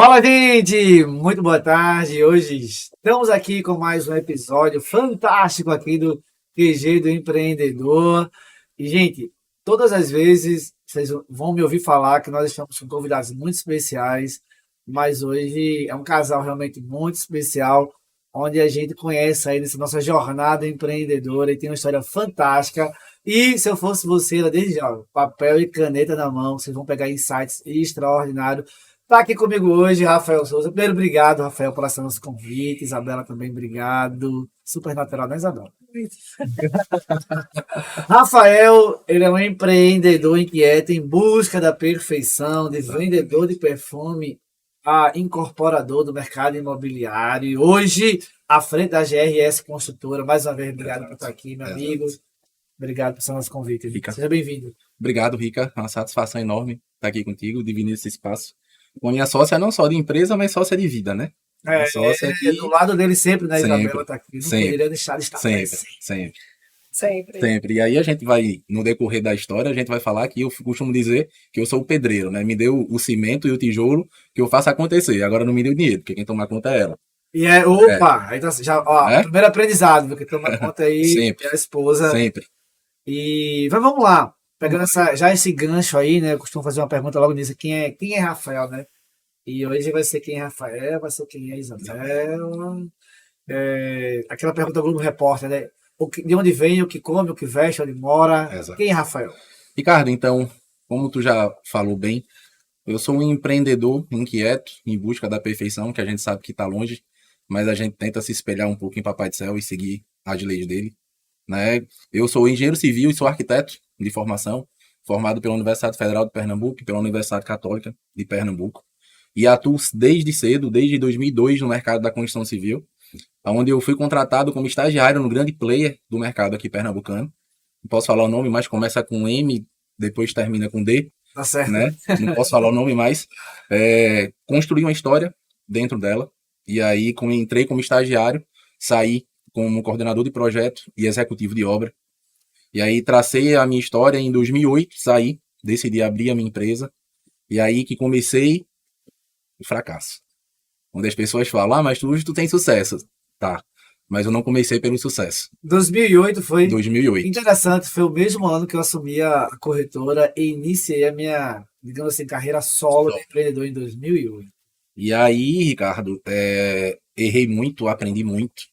Fala, gente! Muito boa tarde. Hoje estamos aqui com mais um episódio fantástico aqui do QG do Empreendedor. E, gente, todas as vezes vocês vão me ouvir falar que nós estamos com convidados muito especiais, mas hoje é um casal realmente muito especial, onde a gente conhece aí nessa nossa jornada empreendedora e tem uma história fantástica. E se eu fosse você, desde já, papel e caneta na mão, vocês vão pegar insights extraordinários. Tá aqui comigo hoje, Rafael Souza. Primeiro, obrigado, Rafael, por aceitar nosso convite. Isabela também, obrigado. Super natural, né, Isabela? Rafael, ele é um empreendedor inquieto em busca da perfeição, de vendedor de perfume a incorporador do mercado imobiliário. E hoje, à frente da GRS Construtora. Mais uma vez, obrigado por estar aqui, meu amigo. Obrigado por ser nosso convite. Rica. Seja bem-vindo. Obrigado, Rica. É uma satisfação enorme estar aqui contigo, dividir esse espaço com a minha sócia, não só de empresa, mas sócia de vida, né? É, Sócia que do lado dele sempre, né, sempre, Isabela tá aqui. Não sempre, poderia deixar de estar sempre, presente. sempre, Sempre. sempre. E aí a gente vai, no decorrer da história, a gente vai falar que eu costumo dizer que eu sou o pedreiro, né? Me deu o cimento e o tijolo que eu faço acontecer. Agora não me deu dinheiro, porque quem toma conta é ela. E opa, aí tá, já, ó, É? primeiro aprendizado, porque toma conta aí, Sempre, é a esposa. sempre. Mas vamos lá, pegando já esse gancho aí, né? Eu costumo fazer uma pergunta logo nisso: quem é Rafael, né? E hoje vai ser quem é Rafael, vai ser quem é Isabela. Aquela pergunta do Globo Repórter, né? De onde vem, o que come, o que veste, onde mora. Exato. Quem é Rafael? Ricardo, então, como tu já falou bem, eu sou um empreendedor inquieto, em busca da perfeição, que a gente sabe que está longe, mas a gente tenta se espelhar um pouco em Papai do Céu e seguir as leis dele, né? Eu sou engenheiro civil e sou arquiteto de formação, formado pela Universidade Federal de Pernambuco e pela Universidade Católica de Pernambuco, e atuo desde cedo, desde 2002, no mercado da construção civil, onde eu fui contratado como estagiário no grande player do mercado aqui pernambucano. Não posso falar o nome, mas começa com M, depois termina com D, Tá certo. né? Não posso falar o nome mais. Construí uma história dentro dela, e aí entrei como estagiário, saí como coordenador de projeto e executivo de obra. E aí tracei a minha história em 2008, saí, decidi abrir a minha empresa, e aí que comecei o fracasso. Onde as pessoas falam, mas tu tem sucesso. Tá, mas eu não comecei pelo sucesso. 2008 foi 2008. interessante, foi o mesmo ano que eu assumi a corretora e iniciei a minha, digamos assim, carreira solo de empreendedor em 2008. E aí, Ricardo, errei muito, aprendi muito.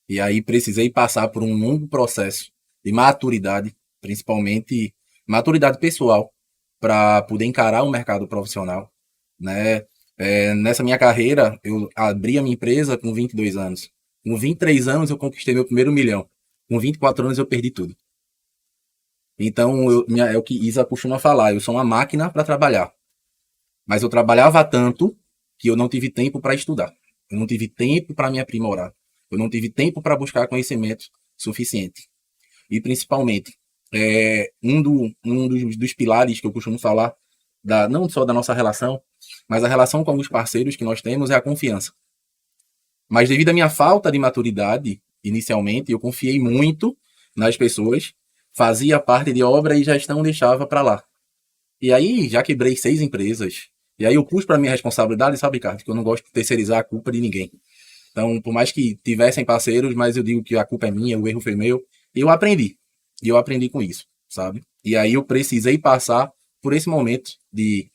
E aí precisei passar por um longo processo de maturidade, principalmente maturidade pessoal, para poder encarar o mercado profissional, né? Nessa minha carreira, eu abri a minha empresa com 22 anos. Com 23 anos, eu conquistei meu primeiro milhão. Com 24 anos, eu perdi tudo. Então, é o que Isa costuma falar, eu sou uma máquina para trabalhar. Mas eu trabalhava tanto que eu não tive tempo para estudar. Eu não tive tempo para me aprimorar. Eu não tive tempo para buscar conhecimento suficiente. E, principalmente, dos pilares que eu costumo falar, não só da nossa relação, mas a relação com alguns parceiros que nós temos é a confiança. Mas devido à minha falta de maturidade, inicialmente, eu confiei muito nas pessoas, fazia parte de obra e gestão deixava para lá. E aí já quebrei 6 empresas. E aí eu pus para minha responsabilidade, sabe, Ricardo, que eu não gosto de terceirizar a culpa de ninguém. Então, por mais que tivessem parceiros, mas eu digo que a culpa é minha, o erro foi meu, e eu aprendi. E eu aprendi com isso, sabe? E aí eu precisei passar por esse momento de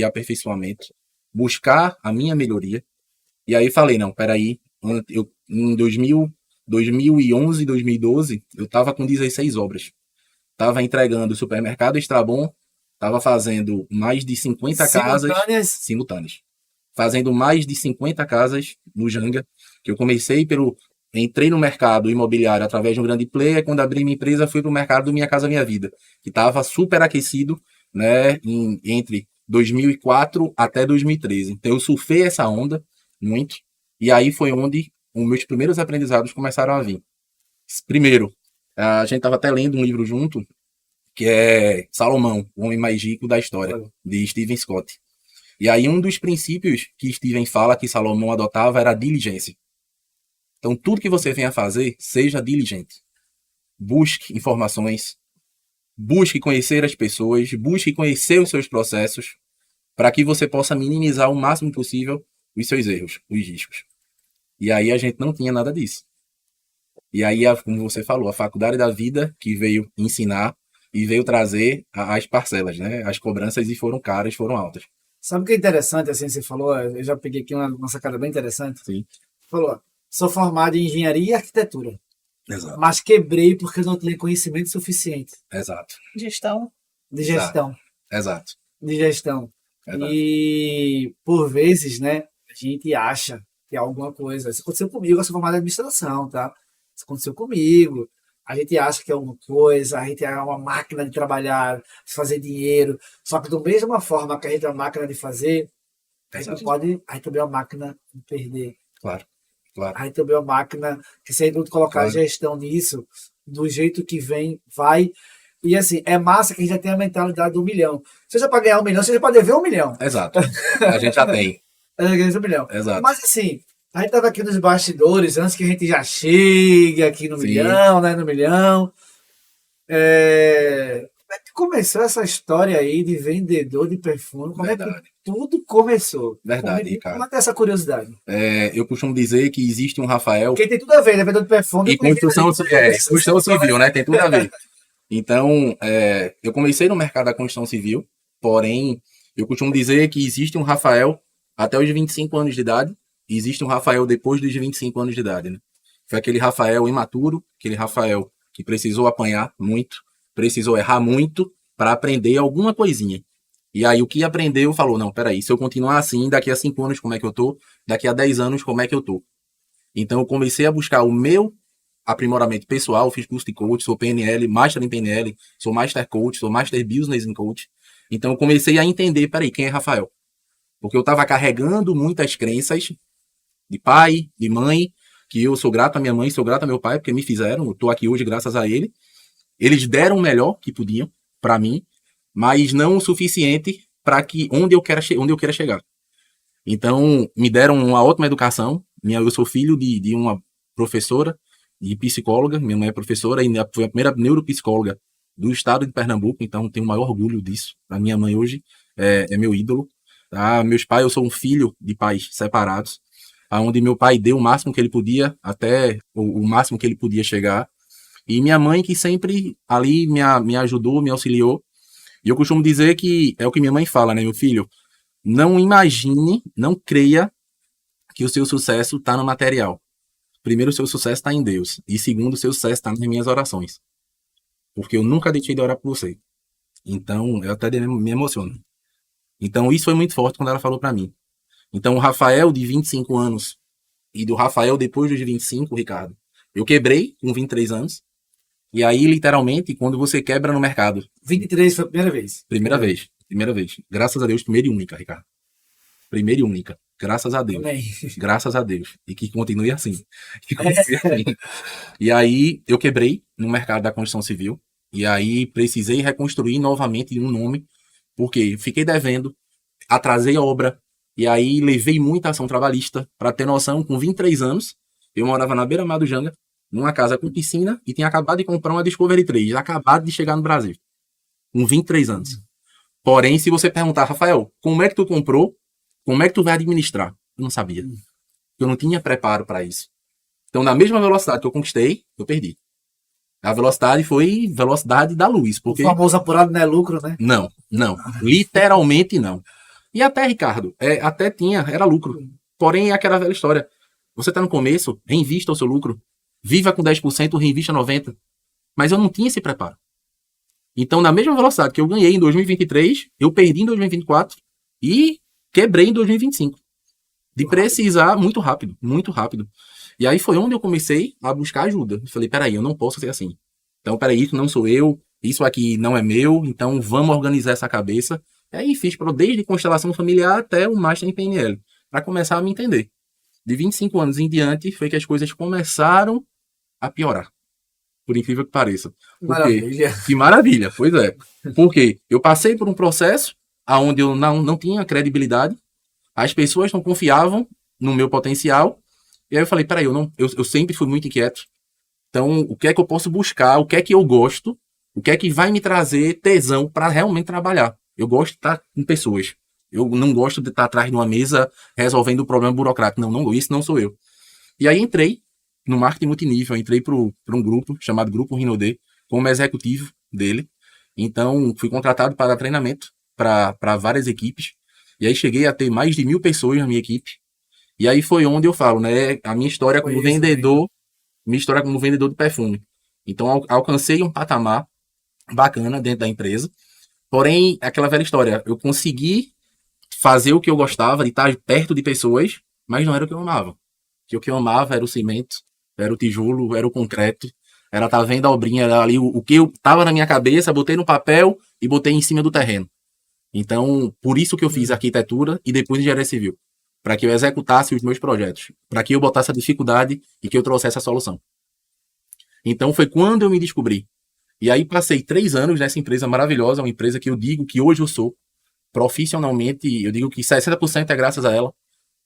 aperfeiçoamento, buscar a minha melhoria. E aí falei, não, peraí, em 2011, 2012, eu estava com 16 obras. Estava entregando o supermercado Estrabon, estava fazendo mais de 50 casas simultâneas. Fazendo mais de 50 casas no Janga, que eu entrei no mercado imobiliário através de um grande player, quando abri minha empresa, fui para o mercado do Minha Casa Minha Vida, que estava super aquecido, né, entre 2004 até 2013. Então eu surfei essa onda muito, e aí foi onde os meus primeiros aprendizados começaram a vir. Primeiro, a gente estava até lendo um livro junto, que é Salomão, o homem mais rico da história, de Stephen Scott. E aí um dos princípios que Stephen fala que Salomão adotava era a diligência. Então tudo que você venha fazer, seja diligente. Busque informações, busque conhecer as pessoas, busque conhecer os seus processos, para que você possa minimizar o máximo possível os seus erros, os riscos. E aí a gente não tinha nada disso. E aí, como você falou, a faculdade da vida que veio ensinar e veio trazer as parcelas, né? As cobranças, e foram caras, foram altas. Sabe o que é interessante, assim, você falou, eu já peguei aqui uma sacada bem interessante. Sim. Falou, sou formado em engenharia e arquitetura, Exato. mas quebrei porque eu não tinha conhecimento suficiente. Exato. Gestão. De gestão. Exato. De gestão. Exato. E, por vezes, né, a gente acha que é alguma coisa. Isso aconteceu comigo, eu sou formado em administração, tá? Isso aconteceu comigo. A gente acha que é alguma coisa, a gente é uma máquina de trabalhar, de fazer dinheiro. Só que, da mesma forma que a gente é uma máquina de fazer, a gente também é uma máquina de perder. Claro. A gente também é uma máquina que, se a gente não colocar a gestão nisso, do jeito que vem, vai. E assim, é massa que a gente já tem a mentalidade do 1 milhão. Seja para ganhar 1 milhão, seja para dever 1 milhão. Exato. A gente já tem. Ganhar 1 milhão. Exato. Mas assim, a gente estava aqui nos bastidores, antes que a gente já chegue aqui no milhão, né? No milhão. Como é que começou essa história aí de vendedor de perfume? Como é que tudo começou? Verdade, cara. Como é que é essa curiosidade? Eu costumo dizer que existe um Rafael... Porque tem tudo a ver, né? Vendedor de perfume... E construção civil, né? Tem tudo a ver. Então, eu comecei no mercado da construção civil, porém, eu costumo dizer que existe um Rafael até os 25 anos de idade, e existe um Rafael depois dos 25 anos de idade, né? Foi aquele Rafael imaturo, aquele Rafael que precisou apanhar muito, precisou errar muito para aprender alguma coisinha. E aí o que aprendeu falou, não, peraí, se eu continuar assim, daqui a 5 anos como é que eu tô? Daqui a 10 anos como é que eu tô? Então eu comecei a buscar o meu aprimoramento pessoal, fiz curso de coach, sou PNL, Master em PNL, sou Master Coach, sou Master Business em Coach. Então eu comecei a entender, peraí, quem é Rafael? Porque eu estava carregando muitas crenças de pai, de mãe, que eu sou grato à minha mãe, sou grato ao meu pai, porque me fizeram, eu estou aqui hoje graças a ele. Eles deram o melhor que podiam para mim, mas não o suficiente para que onde eu quero chegar. Então, me deram uma ótima educação. Eu sou filho de uma professora e psicóloga, minha mãe é professora e foi a primeira neuropsicóloga do estado de Pernambuco, então tenho o maior orgulho disso. A minha mãe hoje é meu ídolo. Tá? Meus pais, eu sou um filho de pais separados, onde meu pai deu o máximo que ele podia, até o máximo que ele podia chegar. E minha mãe que sempre ali me ajudou, me auxiliou. E eu costumo dizer que é o que minha mãe fala, né, meu filho? Não imagine, não creia que o seu sucesso está no material. Primeiro, o seu sucesso está em Deus. E segundo, o seu sucesso está nas minhas orações. Porque eu nunca deixei de orar por você. Então, eu até me emociono. Então, isso foi muito forte quando ela falou para mim. Então, o Rafael de 25 anos e do Rafael depois dos 25, Ricardo, eu quebrei com 23 anos. E aí, literalmente, quando você quebra no mercado... 23 foi a primeira vez? Primeira vez. Graças a Deus, primeira e única, Ricardo. Primeira e única. Graças a Deus. Amém. Graças a Deus. E que continue assim. E aí, eu quebrei no mercado da construção civil. E aí, precisei reconstruir novamente um nome. Porque fiquei devendo, atrasei a obra. E aí, levei muita ação trabalhista. Para ter noção, com 23 anos, eu morava na beira-mar do Janga, numa casa com piscina, e tinha acabado de comprar uma Discovery 3, acabado de chegar no Brasil, com 23 anos. Porém, se você perguntar, Rafael, como é que tu comprou? Como é que tu vai administrar? Eu não sabia. Eu não tinha preparo para isso. Então, na mesma velocidade que eu conquistei, eu perdi. A velocidade foi velocidade da luz. Porque... O famoso apurado não é lucro, né? Não. Literalmente não. E até, Ricardo, era lucro. Porém, é aquela velha história. Você está no começo, reinvista o seu lucro. Viva com 10%, reinvista 90%. Mas eu não tinha esse preparo. Então, na mesma velocidade que eu ganhei em 2023, eu perdi em 2024 e quebrei em 2025. De precisar muito rápido, muito rápido. E aí foi onde eu comecei a buscar ajuda. Eu falei, peraí, eu não posso ser assim. Então, peraí, isso não sou eu, isso aqui não é meu, então vamos organizar essa cabeça. E aí fiz desde constelação familiar até o Master em PNL, para começar a me entender. De 25 anos em diante, foi que as coisas começaram a piorar. Por incrível que pareça. Maravilha. Que maravilha, pois é. Porque eu passei por um processo onde eu não tinha credibilidade, as pessoas não confiavam no meu potencial, e aí eu falei, peraí, eu sempre fui muito inquieto, então o que é que eu posso buscar, o que é que eu gosto, o que é que vai me trazer tesão para realmente trabalhar. Eu gosto de estar com pessoas, Eu não gosto de estar atrás de uma mesa resolvendo o problema burocrático. Não, isso não sou eu. E aí entrei no marketing multinível, entrei para um grupo chamado Grupo Rinode, como executivo dele. Então, fui contratado para dar treinamento para várias equipes. E aí cheguei a ter mais de 1.000 pessoas na minha equipe. E aí foi onde eu falo, né? A minha história como vendedor, minha história como vendedor de perfume. Então, alcancei um patamar bacana dentro da empresa. Porém, aquela velha história, eu consegui fazer o que eu gostava, de estar perto de pessoas, mas não era o que eu amava. Que o que eu amava era o cimento, era o tijolo, era o concreto, era estar vendo a obrinha, era ali o que eu tava na minha cabeça, botei no papel e botei em cima do terreno. Então, por isso que eu fiz arquitetura e depois engenharia civil, para que eu executasse os meus projetos, para que eu botasse a dificuldade e que eu trouxesse a solução. Então, foi quando eu me descobri. E aí passei 3 anos nessa empresa maravilhosa, uma empresa que eu digo que hoje eu sou profissionalmente, eu digo que 60% é graças a ela,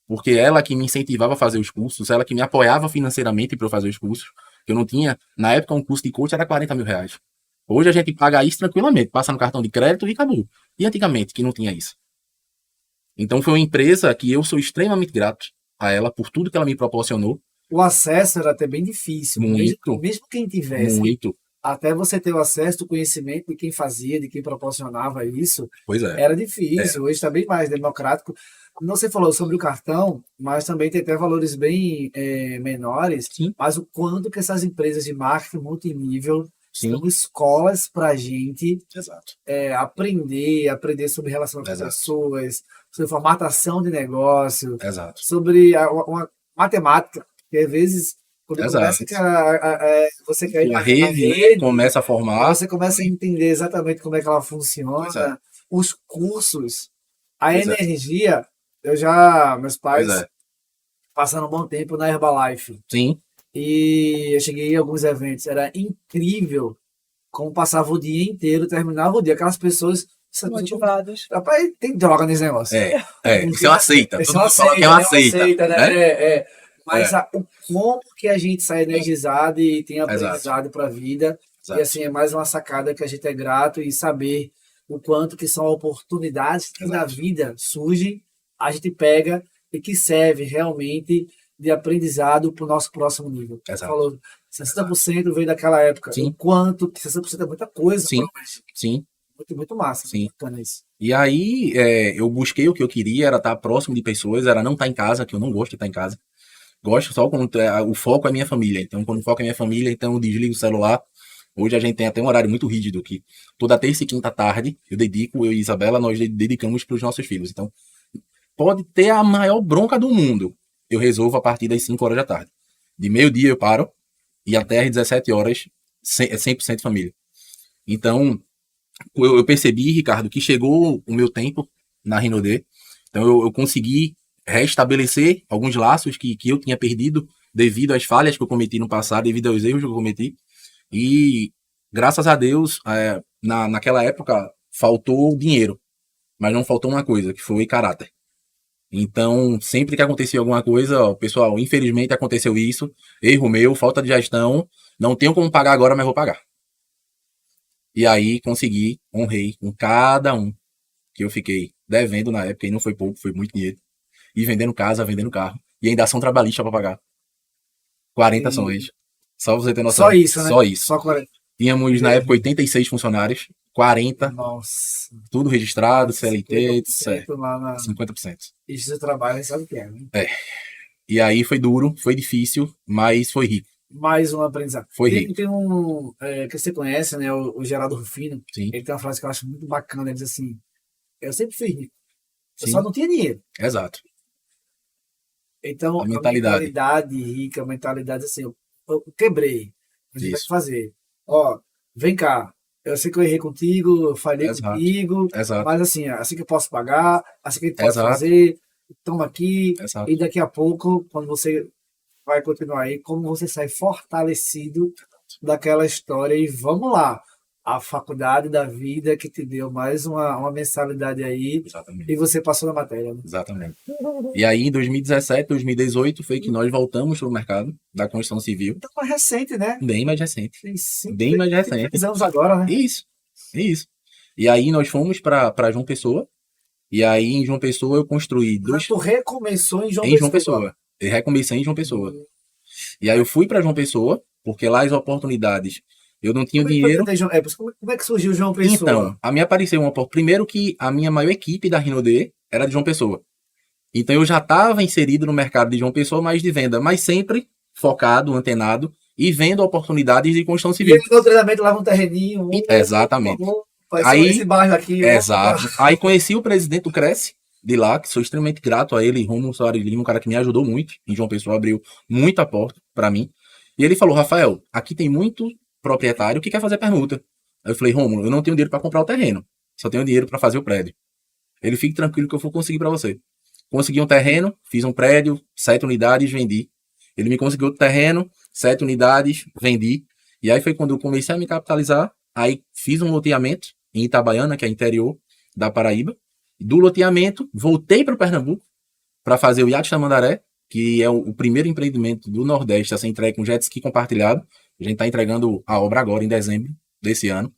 porque ela que me incentivava a fazer os cursos, ela que me apoiava financeiramente para eu fazer os cursos. Eu não tinha, na época, um curso de coach era 40 mil reais. Hoje a gente paga isso tranquilamente, passa no cartão de crédito e acabou. E antigamente, que não tinha isso. Então foi uma empresa que eu sou extremamente grato a ela por tudo que ela me proporcionou. O acesso era até bem difícil. Muito. Mesmo quem tivesse. Muito. Até você ter o acesso do conhecimento de quem fazia, de quem proporcionava isso, Pois é. era difícil. Hoje está bem mais democrático. Não você falou sobre o cartão, mas também tem até valores bem menores. Sim. Mas o quanto que essas empresas de marketing multinível Sim. são escolas para a gente Exato. aprender sobre relacionamento com pessoas, sobre formatação de negócio, Exato. sobre uma matemática, que às vezes quando começa você quer a rede começa a formar, você começa a entender exatamente como é que ela funciona, os cursos, a energia. Meus pais passaram um bom tempo na Herbalife. Sim. E eu cheguei em alguns eventos, era incrível como passava o dia inteiro, terminava o dia, aquelas pessoas motivadas. Rapaz, tem droga nesse negócio. Isso eu aceita. Isso eu aceita, né? Mas o como que a gente sai energizado e tem aprendizado para a vida. Exato. E assim, é mais uma sacada que a gente é grato e saber o quanto que são oportunidades que na vida surgem, a gente pega e que serve realmente de aprendizado para o nosso próximo nível. Exato. Falou, 60% veio daquela época. Sim. O quanto que 60% é muita coisa. Sim. Sim. Muito massa. Sim. Bacana isso. E aí, eu busquei o que eu queria, era estar próximo de pessoas, era não estar em casa, que eu não gosto de estar em casa. Gosto só quando o foco é minha família. Então, quando o foco é minha família, então eu desligo o celular. Hoje a gente tem até um horário muito rígido que toda terça e quinta tarde eu e Isabela, nós dedicamos para os nossos filhos. Então, pode ter a maior bronca do mundo. Eu resolvo a partir das 5 horas da tarde. De meio-dia eu paro e até às 17 horas é 100% família. Então, eu percebi, Ricardo, que chegou o meu tempo na Rinode. Então, eu consegui restabelecer alguns laços que eu tinha perdido devido às falhas que eu cometi no passado, devido aos erros que eu cometi. E, graças a Deus, naquela época, faltou dinheiro. Mas não faltou uma coisa, que foi caráter. Então, sempre que acontecia alguma coisa, pessoal, infelizmente aconteceu isso, erro meu, falta de gestão, não tenho como pagar agora, mas vou pagar. E aí consegui, honrei com cada um que eu fiquei devendo na época, e não foi pouco, foi muito dinheiro. E vendendo casa, vendendo carro. E ainda ação trabalhista para pagar. 40 ações. Só você ter noção. Só isso, né? Só isso. Só 40. Tínhamos na época 86 funcionários, 40. Nossa. Tudo registrado, CLT, 50%. Isso trabalho, sabe o que é, né? E aí foi duro, foi difícil, mas foi rico. Mais um aprendizado. Foi rico. Tem um que você conhece, né? O Geraldo Rufino. Sim. Ele tem uma frase que eu acho muito bacana. Ele diz assim: eu sempre fui rico. Eu Sim. só não tinha dinheiro. Exato. Então, a mentalidade rica, a mentalidade assim, eu quebrei. A gente vai fazer. Ó, vem cá. Eu sei que eu errei contigo, eu falhei contigo. Exato. Mas assim que eu posso pagar, assim que a gente pode fazer. Toma aqui. Exato. E daqui a pouco, quando você vai continuar aí, como você sai fortalecido daquela história. E vamos lá. A faculdade da vida que te deu mais uma mensalidade aí. Exatamente. E você passou na matéria. Né? Exatamente. E aí, em 2017, 2018, foi que nós voltamos para o mercado da construção civil. Então, mais recente, né? Bem mais recente. Bem mais recente. 3 anos agora, né? Isso. E aí, nós fomos para João Pessoa. E aí, em João Pessoa, eu construí Mas tu recomeçou em João em João Pessoa. Pessoa. Eu recomecei em João Pessoa. E aí eu fui para João Pessoa, porque lá as oportunidades, eu não tinha Como é que foi dinheiro. até como é que surgiu João Então, Pessoa? a mim apareceu uma oportunidade. Primeiro que a minha maior equipe da Rinode era de João Pessoa. Então eu já estava inserido no mercado de João Pessoa, mais de venda, mas sempre focado, antenado e vendo oportunidades de construção E ele civil. no treinamento lava um terreninho, Exatamente. esse Aí, bairro aqui, vamos exato. comprar. Aí conheci o presidente do Cresce, de lá, que sou extremamente grato a ele, Romulo Soares Lima, um cara que me ajudou muito. Em João Pessoa abriu muita porta para mim. E ele falou: Rafael, aqui tem muito proprietário que quer fazer permuta. Aí eu falei: Romulo, eu não tenho dinheiro para comprar o terreno, só tenho dinheiro para fazer o prédio. Ele: fique tranquilo que eu vou conseguir para você. Consegui um terreno, fiz um prédio, 7 unidades, vendi. Ele me conseguiu outro terreno, 7 unidades, vendi. E aí foi quando eu comecei a me capitalizar. Aí fiz um loteamento em Itabaiana, que é interior da Paraíba. Do loteamento, voltei para o Pernambuco para fazer o Iate Tamandaré, que é o primeiro empreendimento do Nordeste a ser entregue com jet ski compartilhado. A gente está entregando a obra agora, em dezembro desse ano.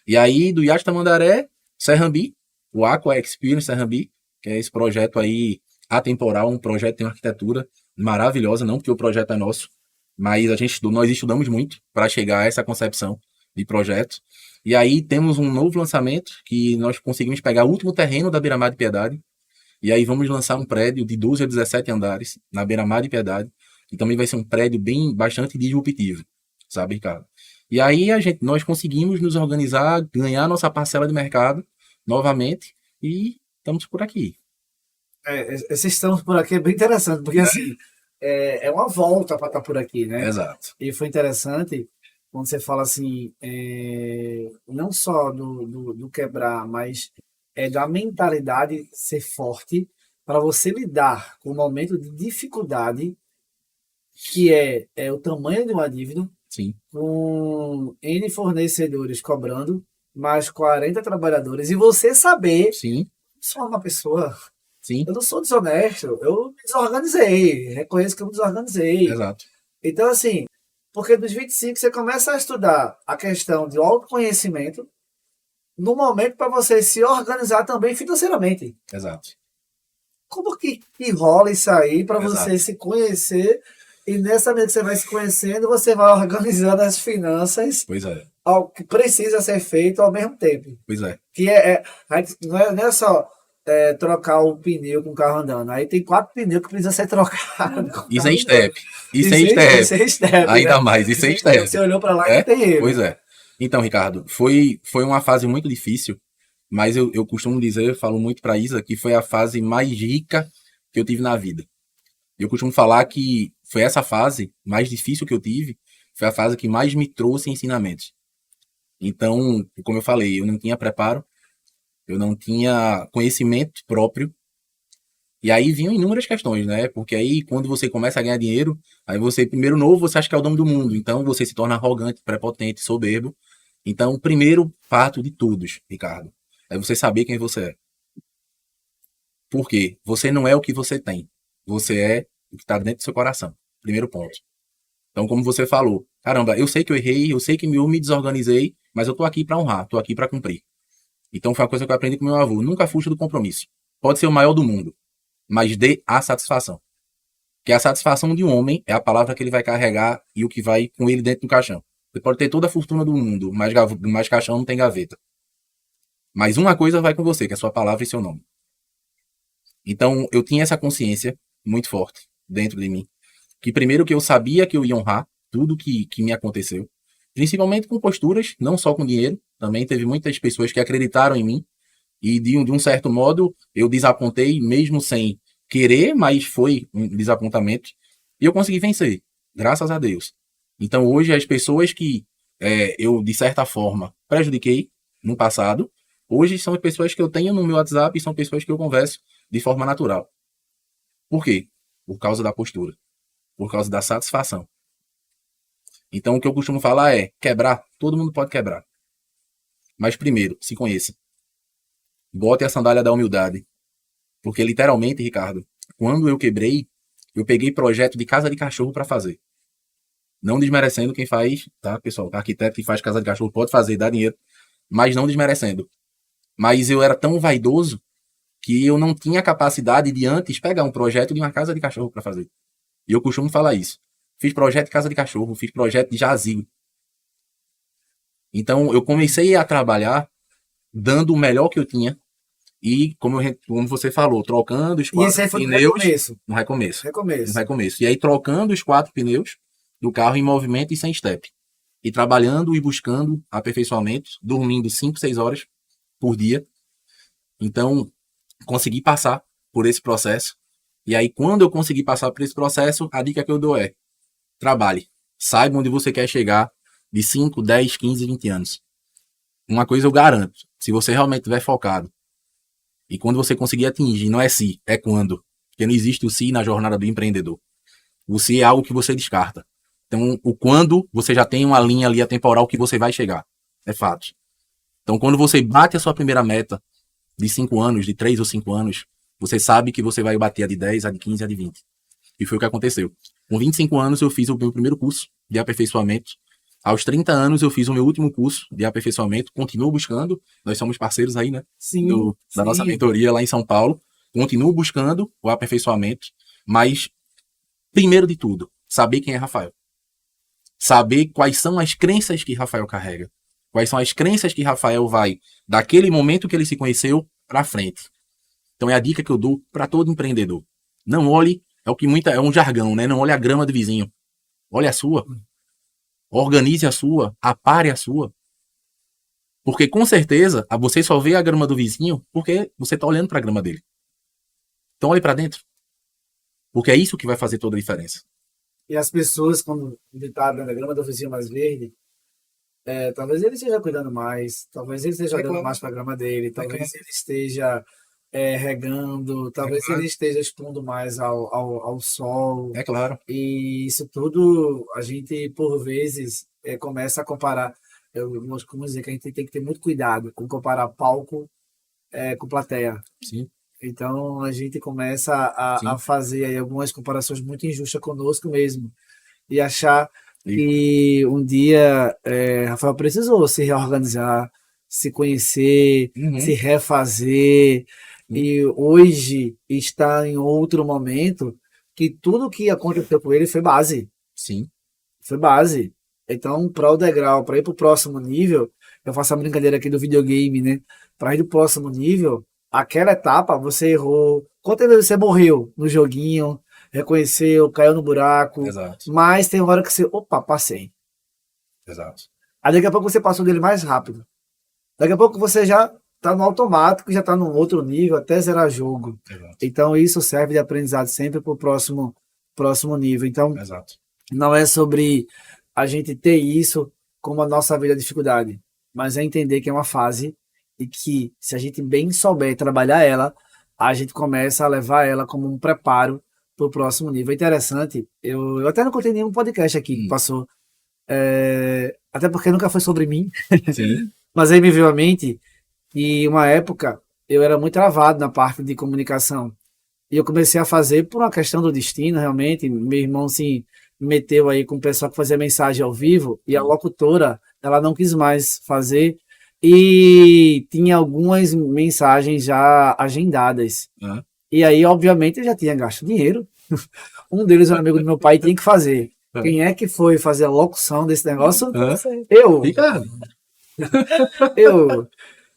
E aí, do Iate Tamandaré, Serrambi, o Aqua Experience Serrambi, que é esse projeto aí atemporal, um projeto que tem uma arquitetura maravilhosa, não porque o projeto é nosso, mas nós estudamos muito para chegar a essa concepção de projeto. E aí temos um novo lançamento que nós conseguimos pegar o último terreno da Beira-Mar de Piedade, e aí vamos lançar um prédio de 12 a 17 andares na Beira-Mar de Piedade, que também vai ser um prédio bastante disruptivo, sabe, Ricardo? E aí nós conseguimos nos organizar, ganhar nossa parcela de mercado novamente e estamos por aqui. Esses estamos por aqui é bem interessante, porque assim, é uma volta para estar por aqui, né? Exato. E foi interessante quando você fala assim, não só do quebrar, mas da mentalidade ser forte para você lidar com o momento de dificuldade que é o tamanho de uma dívida, Sim. com N fornecedores cobrando, mais 40 trabalhadores, e você saber, Sim. sou uma pessoa, Sim. eu não sou desonesto, eu me desorganizei, reconheço que eu me desorganizei. Exato. Então, assim, porque dos 25 você começa a estudar a questão de autoconhecimento no momento para você se organizar também financeiramente. Exato. Como que rola isso aí para Exato. você se conhecer e nessa medida que você vai se conhecendo, você vai organizando as finanças Pois é. ao que precisa ser feito ao mesmo tempo. Pois é. Que não é só trocar o pneu com o carro andando. Aí tem 4 pneus que precisam ser trocados. E sem step. E sem step. Ainda Né? mais. E sem step. Você olhou para lá e não tem erro. Pois é. Então, Ricardo, foi uma fase muito difícil, mas eu costumo dizer, eu falo muito para Isa, que foi a fase mais rica que eu tive na vida. Eu costumo falar que foi essa fase mais difícil que eu tive, foi a fase que mais me trouxe ensinamentos. Então, como eu falei, eu não tinha preparo, eu não tinha conhecimento próprio, e aí vinham inúmeras questões, né? Porque aí, quando você começa a ganhar dinheiro, aí você, primeiro novo, você acha que é o dono do mundo, então você se torna arrogante, prepotente, soberbo. Então, o primeiro fato de todos, Ricardo, é você saber quem você é. Por quê? Você não é o que você tem. Você é o que está dentro do seu coração. Primeiro ponto. Então, como você falou, caramba, eu sei que eu errei, eu sei que eu me desorganizei, mas eu tô aqui para honrar, tô aqui para cumprir. Então, foi uma coisa que eu aprendi com meu avô. Nunca fuja do compromisso. Pode ser o maior do mundo, mas dê a satisfação. Porque a satisfação de um homem é a palavra que ele vai carregar e o que vai com ele dentro do caixão. Você pode ter toda a fortuna do mundo, mas caixão não tem gaveta. Mas uma coisa vai com você, que é a sua palavra e seu nome. Então, eu tinha essa consciência muito forte dentro de mim. Que primeiro que eu sabia que eu ia honrar tudo que me aconteceu. Principalmente com posturas, não só com dinheiro. Também teve muitas pessoas que acreditaram em mim. E de um certo modo, eu desapontei, mesmo sem querer, mas foi um desapontamento. E eu consegui vencer, graças a Deus. Então, hoje, as pessoas que eu, de certa forma, prejudiquei no passado, hoje são as pessoas que eu tenho no meu WhatsApp e são pessoas que eu converso de forma natural. Por quê? Por causa da postura. Por causa da satisfação. Então, o que eu costumo falar é, quebrar, todo mundo pode quebrar. Mas primeiro, se conheça. Bote a sandália da humildade. Porque, literalmente, Ricardo, quando eu quebrei, eu peguei projeto de casa de cachorro para fazer. Não desmerecendo quem faz, tá, pessoal? O arquiteto que faz casa de cachorro pode fazer, dá dinheiro. Mas não desmerecendo. Mas eu era tão vaidoso que eu não tinha capacidade de antes pegar um projeto de uma casa de cachorro para fazer. E eu costumo falar isso. Fiz projeto de casa de cachorro, fiz projeto de jazigo. Então, eu comecei a trabalhar dando o melhor que eu tinha e, como você falou, trocando os E esse 4 aí foi no pneus recomeço. no recomeço. Recomeço. No recomeço. E aí, trocando os 4 pneus do carro em movimento e sem step. E trabalhando e buscando aperfeiçoamento, dormindo 5, 6 horas por dia. Então, consegui passar por esse processo. E aí, quando eu consegui passar por esse processo, a dica que eu dou é: trabalhe. Saiba onde você quer chegar de 5, 10, 15, 20 anos. Uma coisa eu garanto: se você realmente estiver focado, e quando você conseguir atingir, não é se, é quando. Porque não existe o se na jornada do empreendedor. O se é algo que você descarta. Então, o quando, você já tem uma linha ali atemporal que você vai chegar. É fato. Então, quando você bate a sua primeira meta de 5 anos, de 3 ou 5 anos, você sabe que você vai bater a de 10, a de 15, a de 20. E foi o que aconteceu. Com 25 anos, eu fiz o meu primeiro curso de aperfeiçoamento. Aos 30 anos, eu fiz o meu último curso de aperfeiçoamento. Continuo buscando. Nós somos parceiros aí, né? Sim, Da nossa sim. mentoria lá em São Paulo. Continuo buscando o aperfeiçoamento. Mas, primeiro de tudo, saber quem é Rafael. Saber quais são as crenças que Rafael carrega. Quais são as crenças que Rafael vai, daquele momento que ele se conheceu, para frente. Então é a dica que eu dou para todo empreendedor. Não olhe, é um jargão, né? Não olhe a grama do vizinho. Olhe a sua. Organize a sua, apare a sua. Porque com certeza você só vê a grama do vizinho porque você está olhando para a grama dele. Então olhe para dentro. Porque é isso que vai fazer toda a diferença. E as pessoas, quando está na grama do vizinho mais verde, talvez ele esteja cuidando mais, talvez ele esteja olhando mais para a grama dele, talvez ele esteja regando, talvez ele esteja expondo mais ao sol. É claro. E isso tudo a gente, por vezes, começa a comparar. Eu costumo dizer que a gente tem que ter muito cuidado com comparar palco com plateia. Sim. Então a gente começa a Sim. fazer aí algumas comparações muito injustas conosco mesmo e achar E- que um dia Rafael precisou se reorganizar, se conhecer, Uhum. se refazer e hoje está em outro momento que tudo que aconteceu com ele foi base, Sim. foi base. Então, para o degrau, para ir para o próximo nível, eu faço a brincadeira aqui do videogame, né? Para ir do próximo nível, aquela etapa você errou. Quantas vezes você morreu no joguinho, reconheceu, caiu no buraco, Exato. mas tem hora que você, opa, passei. Exato. Aí daqui a pouco você passou dele mais rápido. Daqui a pouco você já está no automático, já está num outro nível, até zerar jogo. Exato. Então isso serve de aprendizado sempre para o próximo nível. Então Exato. não é sobre a gente ter isso como a nossa vida de dificuldade, mas é entender que é uma fase e que se a gente bem souber trabalhar ela, a gente começa a levar ela como um preparo para o próximo nível. É interessante, eu até não contei nenhum podcast aqui que passou, até porque nunca foi sobre mim, Sim. mas aí me veio à mente que uma época eu era muito travado na parte de comunicação. E eu comecei a fazer por uma questão do destino, realmente. Meu irmão se meteu aí com o pessoal que fazia mensagem ao vivo e a locutora, ela não quis mais fazer e tinha algumas mensagens já agendadas. Uhum. E aí, obviamente, eu já tinha gasto dinheiro. Um deles era amigo do meu pai e tinha que fazer. Quem é que foi fazer a locução desse negócio? Uhum. Eu. Ricardo. Eu.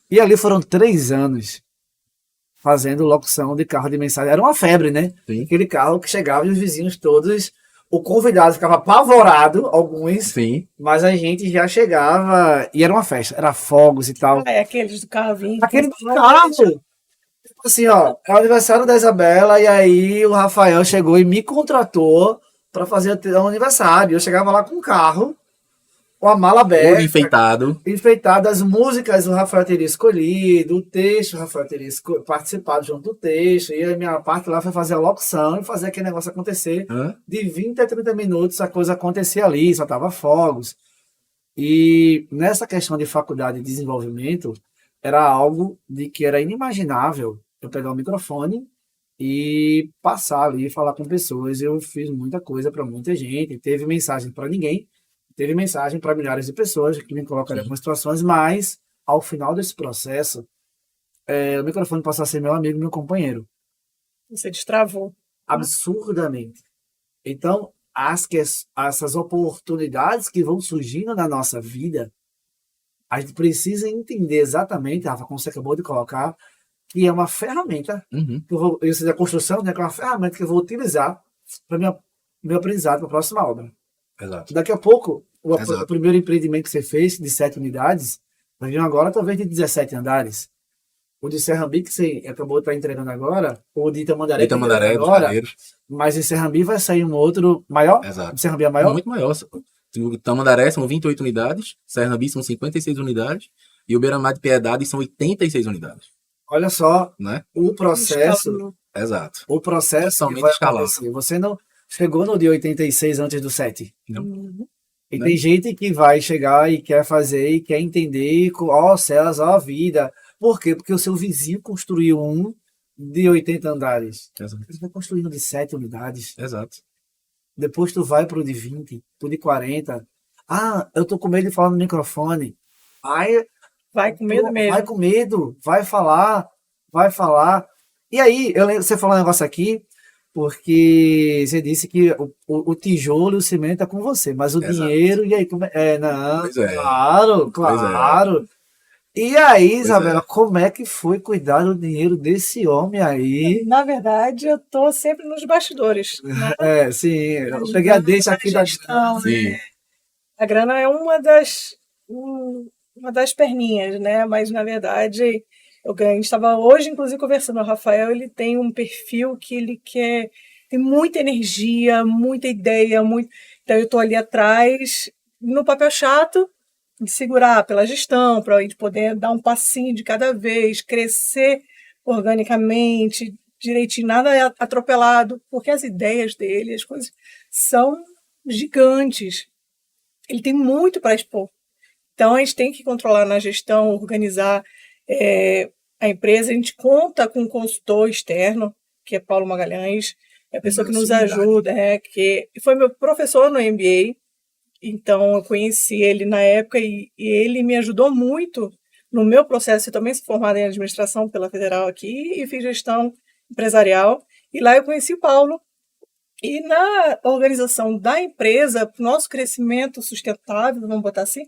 E ali foram 3 anos fazendo locução de carro de mensagem. Era uma febre, né? Sim. Aquele carro que chegava e os vizinhos todos, o convidado ficava apavorado, alguns, Sim. mas a gente já chegava e era uma festa, era fogos e tal. É aqueles do carro vinho. Aquele carro, tipo assim, ó, é o aniversário da Isabela e aí o Rafael chegou e me contratou para fazer o aniversário. Eu chegava lá com um carro, com a mala Todo aberta, enfeitado. as músicas o Rafael teria escolhido, o texto o Rafael teria participado junto do texto, e a minha parte lá foi fazer a locução e fazer aquele negócio acontecer. Hã? De 20 a 30 minutos a coisa acontecia ali, só tava fogos. E nessa questão de faculdade de desenvolvimento, era algo de que era inimaginável eu pegar o microfone e passar ali e falar com pessoas. Eu fiz muita coisa para muita gente, teve mensagem para ninguém, teve mensagem para milhares de pessoas que me colocaram em algumas situações, mas ao final desse processo, o microfone passou a ser meu amigo, meu companheiro. Você destravou. Absurdamente. Então, essas oportunidades que vão surgindo na nossa vida, a gente precisa entender exatamente, Rafa, como você acabou de colocar, que é uma ferramenta, Uhum. que eu vou, isso da construção, né, que é uma ferramenta que eu vou utilizar para meu aprendizado para a próxima obra. Exato. Daqui a pouco, Exato. o primeiro empreendimento que você fez, de 7 unidades, vai vir agora talvez de 17 andares. O de Serrambi, que você acabou de estar entregando agora, ou o de Itamandaré, que está entregando Itamandaré, dos agora, Carneiros. mas em Serrambi vai sair um outro maior? Exato. O Serrambi é maior? Muito maior. O Itamandaré são 28 unidades, Serrambi são 56 unidades e o Beira-Mar de Piedade são 86 unidades. Olha só, Né? o processo, Exato. o processo que Totalmente vai escalável. acontecer. Você não chegou no de 86 antes do 7. Não. E Né? tem gente que vai chegar e quer fazer e quer entender, ó céus, ó vida. Por quê? Porque o seu vizinho construiu um de 80 andares. Exato. Você vai construindo de 7 unidades. Exato. Depois tu vai pro de 20, pro de 40. Ah, eu tô com medo de falar no microfone. Aí, Vai com medo mesmo. vai com medo, vai falar, vai falar. E aí, eu lembro, você falou um negócio aqui, porque você disse que o tijolo e o cimento é com você, mas o Exato. dinheiro, e aí, não, Pois é. claro, Pois é. claro. E aí, Pois Isabela, é. como é que foi cuidar do dinheiro desse homem aí? Na verdade, eu tô sempre nos bastidores. Né? Sim, eu peguei a deixa aqui da gestão, Sim. né? A grana é uma das perninhas, né? Mas na verdade, a gente estava hoje, inclusive, conversando. O Rafael, ele tem um perfil que ele quer, tem muita energia, muita ideia, muito. Então eu estou ali atrás, no papel chato, de segurar pela gestão, para a gente poder dar um passinho de cada vez, crescer organicamente, direitinho, nada atropelado, porque as ideias dele, as coisas são gigantes. Ele tem muito para expor. Então, a gente tem que controlar na gestão, organizar a empresa. A gente conta com um consultor externo, que é Paulo Magalhães, é a pessoa que nos ajuda, que foi meu professor no MBA. Então, eu conheci ele na época e ele me ajudou muito no meu processo. Eu também sou formada em administração pela Federal aqui e fiz gestão empresarial. E lá eu conheci o Paulo. E na organização da empresa, para o nosso crescimento sustentável, vamos botar assim,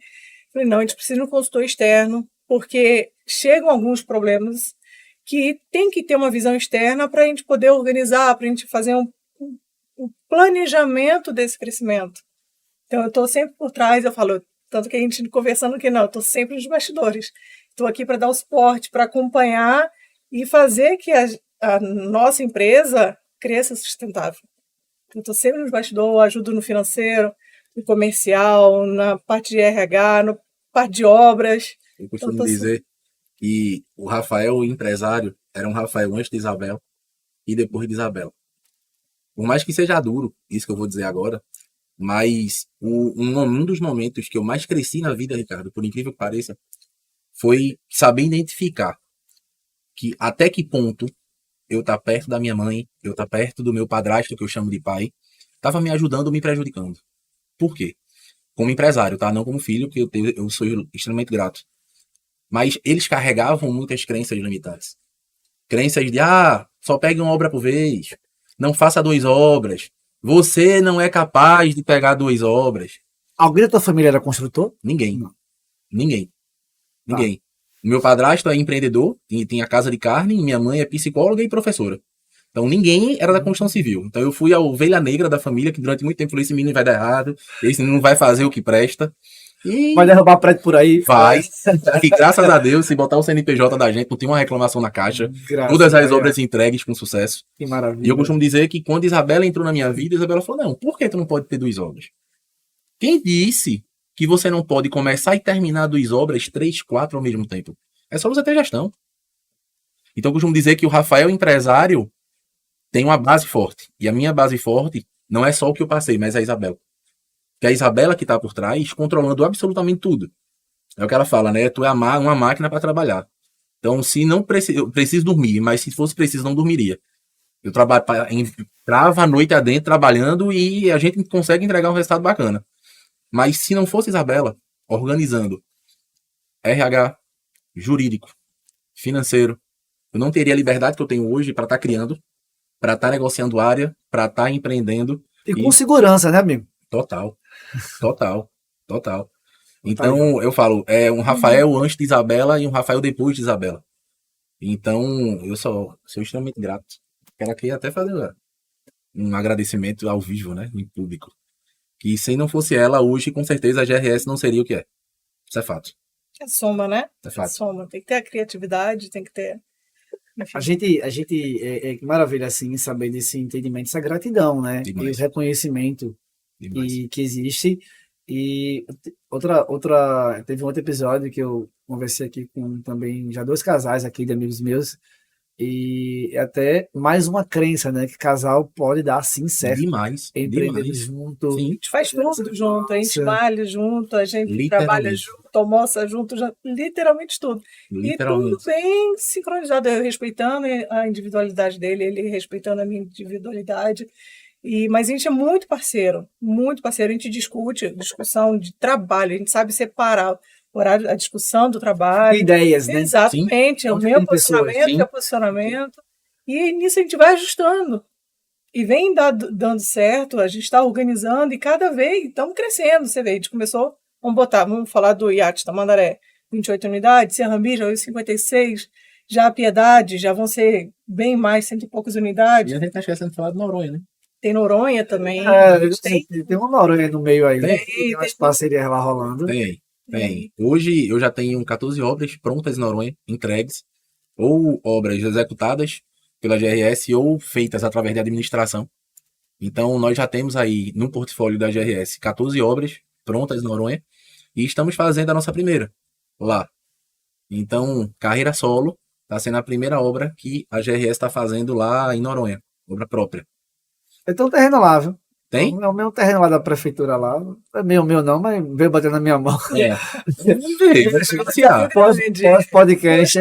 falei, não, a gente precisa de um consultor externo, porque chegam alguns problemas que tem que ter uma visão externa para a gente poder organizar, para a gente fazer um planejamento desse crescimento. Então, eu estou sempre por trás, eu falo, tanto que a gente conversando que não, eu estou sempre nos bastidores. Estou aqui para dar o suporte, para acompanhar e fazer que a nossa empresa cresça sustentável. Eu estou sempre nos bastidores, ajudo no financeiro, no comercial, na parte de RH, na parte de obras. Eu costumo dizer que o Rafael, o empresário, era um Rafael antes de Isabel e depois de Isabel. Por mais que seja duro, isso que eu vou dizer agora, mas um dos momentos que eu mais cresci na vida, Ricardo, por incrível que pareça, foi saber identificar que até que ponto eu estar perto da minha mãe, eu estar perto do meu padrasto, que eu chamo de pai, estava me ajudando ou me prejudicando. Por quê? Como empresário, tá? Não como filho, que eu sou extremamente grato. Mas eles carregavam muitas crenças limitantes. Crenças de, só pegue uma obra por vez, não faça 2 obras, você não é capaz de pegar 2 obras. Alguém da tua família era construtor? Ninguém. Não. Ninguém. Ninguém. Meu padrasto é empreendedor, tem a casa de carne, e minha mãe é psicóloga e professora. Então ninguém era da construção civil. Então eu fui a ovelha negra da família, que durante muito tempo falei, esse menino vai dar errado, esse menino não vai fazer o que presta. E vai derrubar prédio por aí? Vai. E graças a Deus, se botar o CNPJ da gente, não tem uma reclamação na caixa. Todas as obras entregues com sucesso. Que maravilha. E eu costumo dizer que quando Isabela entrou na minha vida, Isabela falou, não, por que tu não pode ter 2 obras? Quem disse que você não pode começar e terminar 2 obras, 3, 4 ao mesmo tempo? É só você ter gestão. Então eu costumo dizer que o Rafael empresário tem uma base forte. E a minha base forte não é só o que eu passei, mas é a Isabela. Que é a Isabela que está por trás, controlando absolutamente tudo. É o que ela fala, né? Tu é uma máquina para trabalhar. Então, se não eu preciso dormir, mas se fosse preciso, não dormiria. Eu entrava a noite adentro trabalhando e a gente consegue entregar um resultado bacana. Mas se não fosse Isabela organizando RH, jurídico, financeiro, Eu não teria a liberdade que eu tenho hoje para estar criando, para estar negociando área, para estar empreendendo. E com segurança, né, amigo? Total, total, total. Tá Então, eu falo, é um Rafael antes de Isabela e um Rafael depois de Isabela. Então, eu sou extremamente grato. Quero aqui até fazer um agradecimento ao vivo, né, em público. Que se não fosse ela, hoje, com certeza, a GRS não seria o que é. Isso é fato. É soma, né? É fato. Soma. Tem que ter a criatividade, tem que ter. Enfim. A gente que maravilha, assim, saber desse entendimento, essa gratidão, né? Demais. E o reconhecimento Demais. que existe. E teve um outro episódio que eu conversei aqui com também já 2 casais aqui de amigos meus, e até mais uma crença, né? Que casal pode dar sim certo. Demais. Empreender Demais. junto. A gente faz tudo junto, a gente Nossa. malha junto, a gente Literalmente. trabalha junto, almoça junto, literalmente tudo. E tudo Literalmente. bem sincronizado, eu respeitando a individualidade dele, ele respeitando a minha individualidade. Mas a gente é muito parceiro, a gente discute, discussão de trabalho, a gente sabe separar o horário, a discussão do trabalho. Ideias, né? Exatamente, é o Onde meu tem pessoas, posicionamento, sim. seu posicionamento. E nisso a gente vai ajustando. E vem dando certo, a gente está organizando e cada vez estamos crescendo. Você vê, a gente começou, vamos falar do iate Tamandaré, 28 unidades, Serrambi já 56, já a Piedade já vão ser bem mais, 100 e poucas unidades. E a gente tá esquecendo de falar de Noronha, né? Tem Noronha também. Tem uma Noronha no meio aí. Tem. Tem umas parcerias lá rolando. Tem. Hoje eu já tenho 14 obras prontas em Noronha, entregues, ou obras executadas pela GRS ou feitas através de administração. Então nós já temos aí no portfólio da GRS 14 obras prontas em Noronha e estamos fazendo a nossa primeira lá. Então, carreira solo está sendo a primeira obra que a GRS está fazendo lá em Noronha, obra própria. Eu tenho um terreno lá, viu? Tem? É o mesmo terreno lá da prefeitura lá. Não é meu não, mas veio batendo na minha mão. É. Vamos ver, vai negociar. Pós-podcast.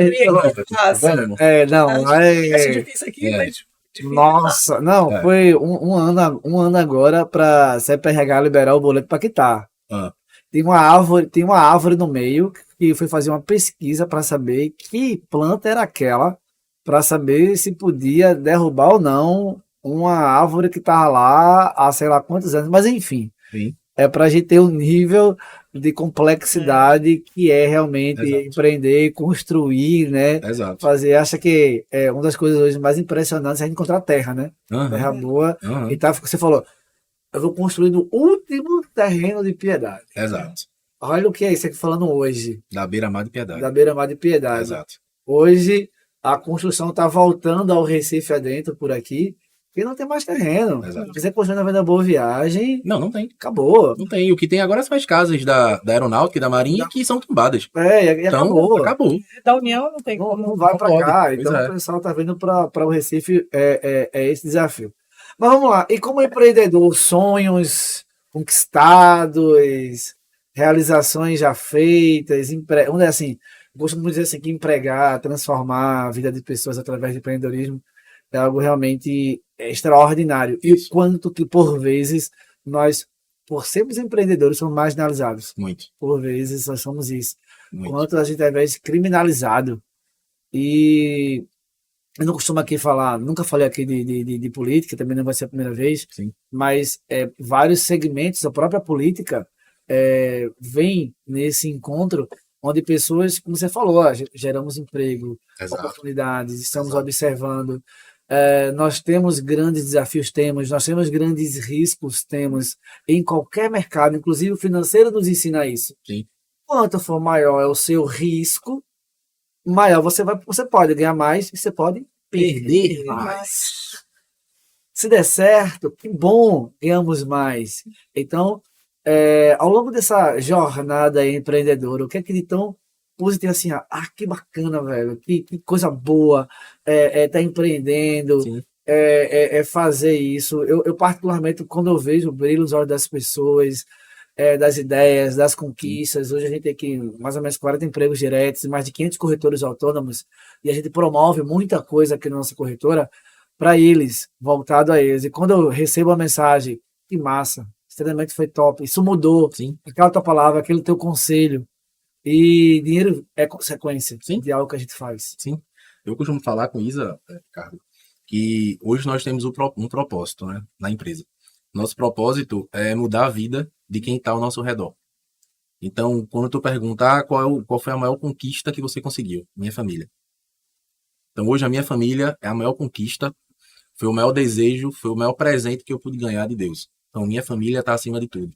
Não, Acho difícil aqui, mas difícil. Nossa, não, É. foi um ano agora para CPRH liberar o boleto para quitar. Ah. Tem uma árvore no meio que foi fazer uma pesquisa para saber que planta era aquela, para saber se podia derrubar ou não uma árvore que estava lá há sei lá quantos anos, mas enfim. Sim. É para a gente ter um nível de complexidade que é realmente Exato. empreender, construir, né? Exato. Fazer. Acha que é uma das coisas hoje mais impressionantes é a gente encontrar terra, né? Aham. Terra boa. Aham. E tá, você falou, eu vou construir no último terreno de Piedade. Exato. Olha o que é isso aqui falando hoje, Da beira-mar de Piedade. da beira-mar de Piedade. Exato. Hoje a construção está voltando ao Recife adentro por aqui, porque não tem mais terreno. Exato. Se quiser construir na Venda Boa Viagem, Não tem. acabou. Não tem. O que tem agora são as casas da aeronáutica e da marinha que são tombadas. E Então, acabou. acabou. Da União não tem Não, como. não vai para pode. cá. Pois Então é. o pessoal está vindo para o Recife, é esse desafio. Mas vamos lá. E como empreendedor, sonhos conquistados, realizações já feitas, onde é assim, gosto muito de dizer assim, que empregar, transformar a vida de pessoas através de empreendedorismo é algo realmente extraordinário. E o quanto que, por vezes, nós, por sermos empreendedores, somos marginalizados. Muito. Por vezes, nós somos isso. Muito. Quanto a gente, às vezes, criminalizado. E eu não costumo aqui falar, nunca falei aqui de política, também não vai ser a primeira vez, Sim. mas vários segmentos da própria política vêm nesse encontro onde pessoas, como você falou, geramos emprego, Exato. oportunidades, estamos Exato. observando, nós temos grandes desafios, nós temos grandes riscos, em qualquer mercado, inclusive o financeiro nos ensina isso. Sim. Quanto for maior é o seu risco, maior você pode ganhar mais e você pode perder mais. Se der certo, que bom, ganhamos mais. Então, ao longo dessa jornada empreendedora, o que é que de tão positivo assim, que bacana, velho, que coisa boa tá empreendendo, Sim. fazer isso. Eu particularmente, quando eu vejo o brilho nos olhos das pessoas, das ideias, das conquistas. Hoje a gente tem aqui mais ou menos 40 empregos diretos, mais de 500 corretores autônomos, e a gente promove muita coisa aqui na nossa corretora para eles, voltado a eles. E quando eu recebo a mensagem, que massa, extremamente foi top, isso mudou, Sim. aquela tua palavra, aquele teu conselho, e dinheiro é consequência Sim. de algo que a gente faz. Sim. Eu costumo falar com Isa, Ricardo, que hoje nós temos um propósito, né, na empresa. Nosso propósito é mudar a vida de quem está ao nosso redor. Então, quando tu perguntar qual foi a maior conquista que você conseguiu, minha família. Então, hoje a minha família é a maior conquista, foi o maior desejo, foi o maior presente que eu pude ganhar de Deus. Então, minha família está acima de tudo.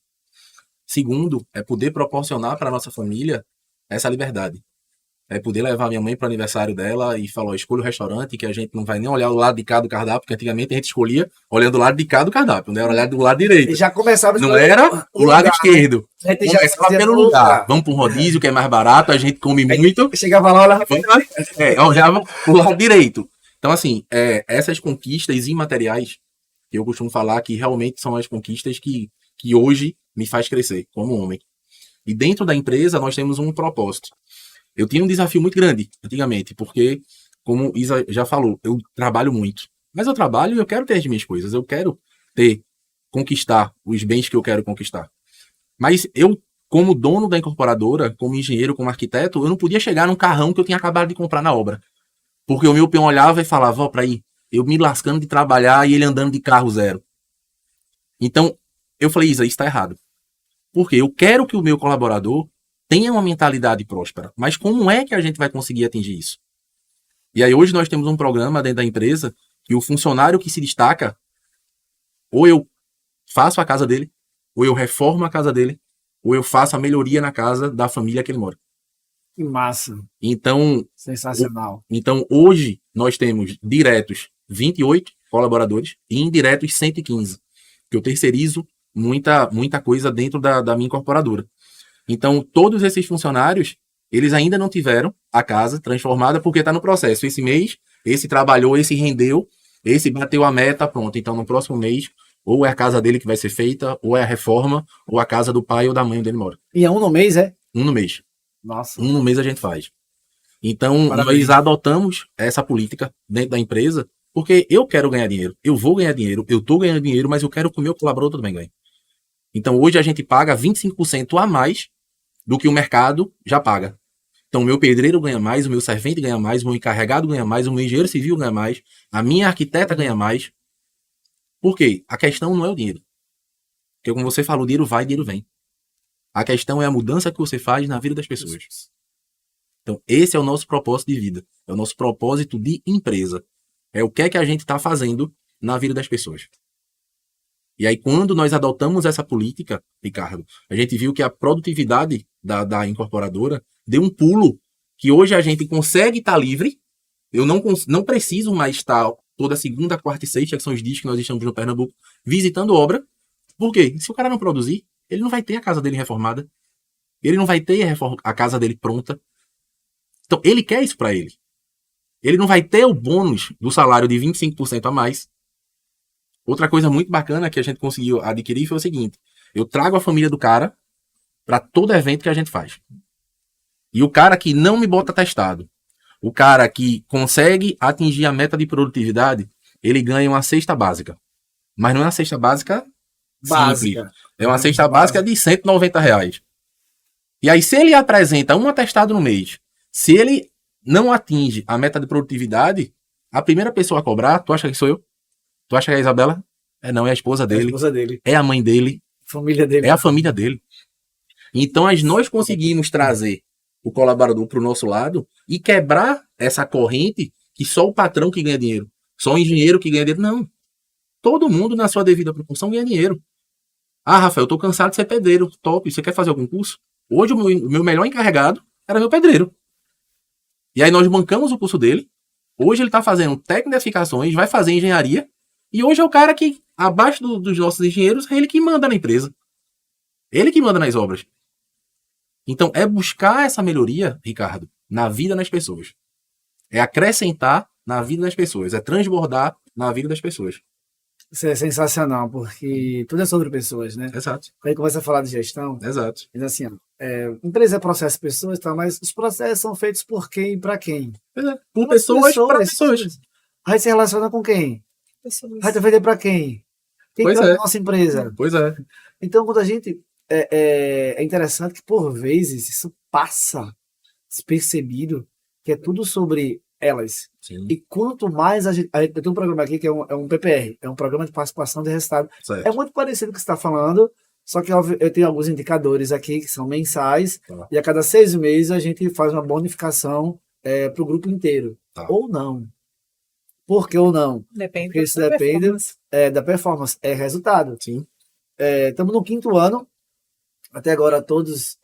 Segundo, é poder proporcionar para a nossa família essa liberdade. É poder levar minha mãe para o aniversário dela e falar, escolha o restaurante, que a gente não vai nem olhar o lado de cá do cardápio, porque antigamente a gente escolhia olhando o lado de cá do cardápio, não era olhar do lado E direito. já começava Não era o lado esquerdo. A gente já Começava fazia pelo no lugar. Vamos para um rodízio, que é mais barato, a gente come muito. Chegava lá, olhava Olhava pro lado direito. Então, assim, essas conquistas imateriais, que eu costumo falar que realmente são as conquistas que hoje me faz crescer como homem. E dentro da empresa, nós temos um propósito. Eu tinha um desafio muito grande antigamente, porque, como Isa já falou, eu trabalho muito. Mas eu trabalho e eu quero ter as minhas coisas. Eu quero conquistar os bens que eu quero conquistar. Mas eu, como dono da incorporadora, como engenheiro, como arquiteto, eu não podia chegar num carrão que eu tinha acabado de comprar na obra. Porque o meu peão olhava e falava, ó, pra aí, eu me lascando de trabalhar e ele andando de carro zero. Então, eu falei, Isa, isso tá errado. Porque eu quero que o meu colaborador tenha uma mentalidade próspera. Mas como é que a gente vai conseguir atingir isso? E aí hoje nós temos um programa dentro da empresa que o funcionário que se destaca, ou eu faço a casa dele, ou eu reformo a casa dele, ou eu faço a melhoria na casa da família que ele mora. Que massa. Então, Sensacional. Então hoje nós temos diretos 28 colaboradores e indiretos 115, que eu terceirizo muita coisa dentro da minha incorporadora. Então, todos esses funcionários, eles ainda não tiveram a casa transformada porque está no processo. Esse mês, esse trabalhou, esse rendeu, esse bateu a meta, pronto. Então, no próximo mês, ou é a casa dele que vai ser feita, ou é a reforma, ou a casa do pai ou da mãe onde ele mora. E é um no mês, é? Um no mês. Nossa. Um no mês a gente faz. Então, Parabéns. nós adotamos essa política dentro da empresa porque eu quero ganhar dinheiro. Eu vou ganhar dinheiro, eu estou ganhando dinheiro, mas eu quero que o meu colaborador também ganhe. Então, hoje a gente paga 25% a mais do que o mercado já paga. Então, o meu pedreiro ganha mais, o meu servente ganha mais, o meu encarregado ganha mais, o meu engenheiro civil ganha mais, a minha arquiteta ganha mais. Por quê? A questão não é o dinheiro. Porque, como você falou, o dinheiro vai, o dinheiro vem. A questão é a mudança que você faz na vida das pessoas. Então, esse é o nosso propósito de vida. É o nosso propósito de empresa. É o que é que a gente está fazendo na vida das pessoas. E aí, quando nós adotamos essa política, Ricardo, a gente viu que a produtividade da incorporadora deu um pulo, que hoje a gente consegue estar livre. Eu não preciso mais estar toda segunda, quarta e sexta, que são os dias que nós estamos no Pernambuco, visitando obra. Por quê? Se o cara não produzir, ele não vai ter a casa dele reformada. Ele não vai ter a casa dele pronta. Então, ele quer isso para ele. Ele não vai ter o bônus do salário de 25% a mais. Outra coisa muito bacana que a gente conseguiu adquirir foi o seguinte. Eu trago a família do cara para todo evento que a gente faz. E o cara que não me bota testado, o cara que consegue atingir a meta de produtividade, ele ganha uma cesta básica. Mas não é uma cesta básica simples. É uma cesta básica de R$190. E aí, se ele apresenta um atestado no mês, se ele não atinge a meta de produtividade, a primeira pessoa a cobrar, tu acha que sou eu? Tu acha que é a Isabela? Não, é a esposa dele. É a esposa dele. É a mãe dele. Família dele. É a família dele. Então, nós conseguimos trazer o colaborador para o nosso lado e quebrar essa corrente que só o patrão que ganha dinheiro, só o engenheiro que ganha dinheiro. Não. Todo mundo, na sua devida proporção, ganha dinheiro. Ah, Rafael, eu tô cansado de ser pedreiro. Top. Você quer fazer algum curso? Hoje, o meu melhor encarregado era meu pedreiro. E aí, nós bancamos o curso dele. Hoje, ele está fazendo técnico de edificações, vai fazer engenharia. E hoje é o cara que, abaixo dos nossos engenheiros, é ele que manda na empresa. Ele que manda nas obras. Então, é buscar essa melhoria, Ricardo, na vida das pessoas. É acrescentar na vida das pessoas. É transbordar na vida das pessoas. Isso é sensacional, porque tudo é sobre pessoas, né? Exato. Quando a gente começa a falar de gestão, Exato. diz assim, empresa é processo de pessoas, tá, mas os processos são feitos por quem e para quem? Por pessoas para pessoas. A gente se relaciona com quem? Pessoas. A gente vai vender para quem? Quem Pois tá é. na nossa empresa? Pois é. Então, quando a gente... É interessante que, por vezes, isso passa despercebido, que é tudo sobre elas. Sim, E quanto mais eu tenho um programa aqui que é um PPR, é um programa de participação de resultado. É certo. muito parecido com o que você está falando, só que eu tenho alguns indicadores aqui que são mensais, Tá, e a cada 6 meses a gente faz uma bonificação para o grupo inteiro. tá. Ou não. Por que ou não? Depende Porque isso da depende performance. da performance, é resultado. Sim, Estamos no 5º ano, até agora todos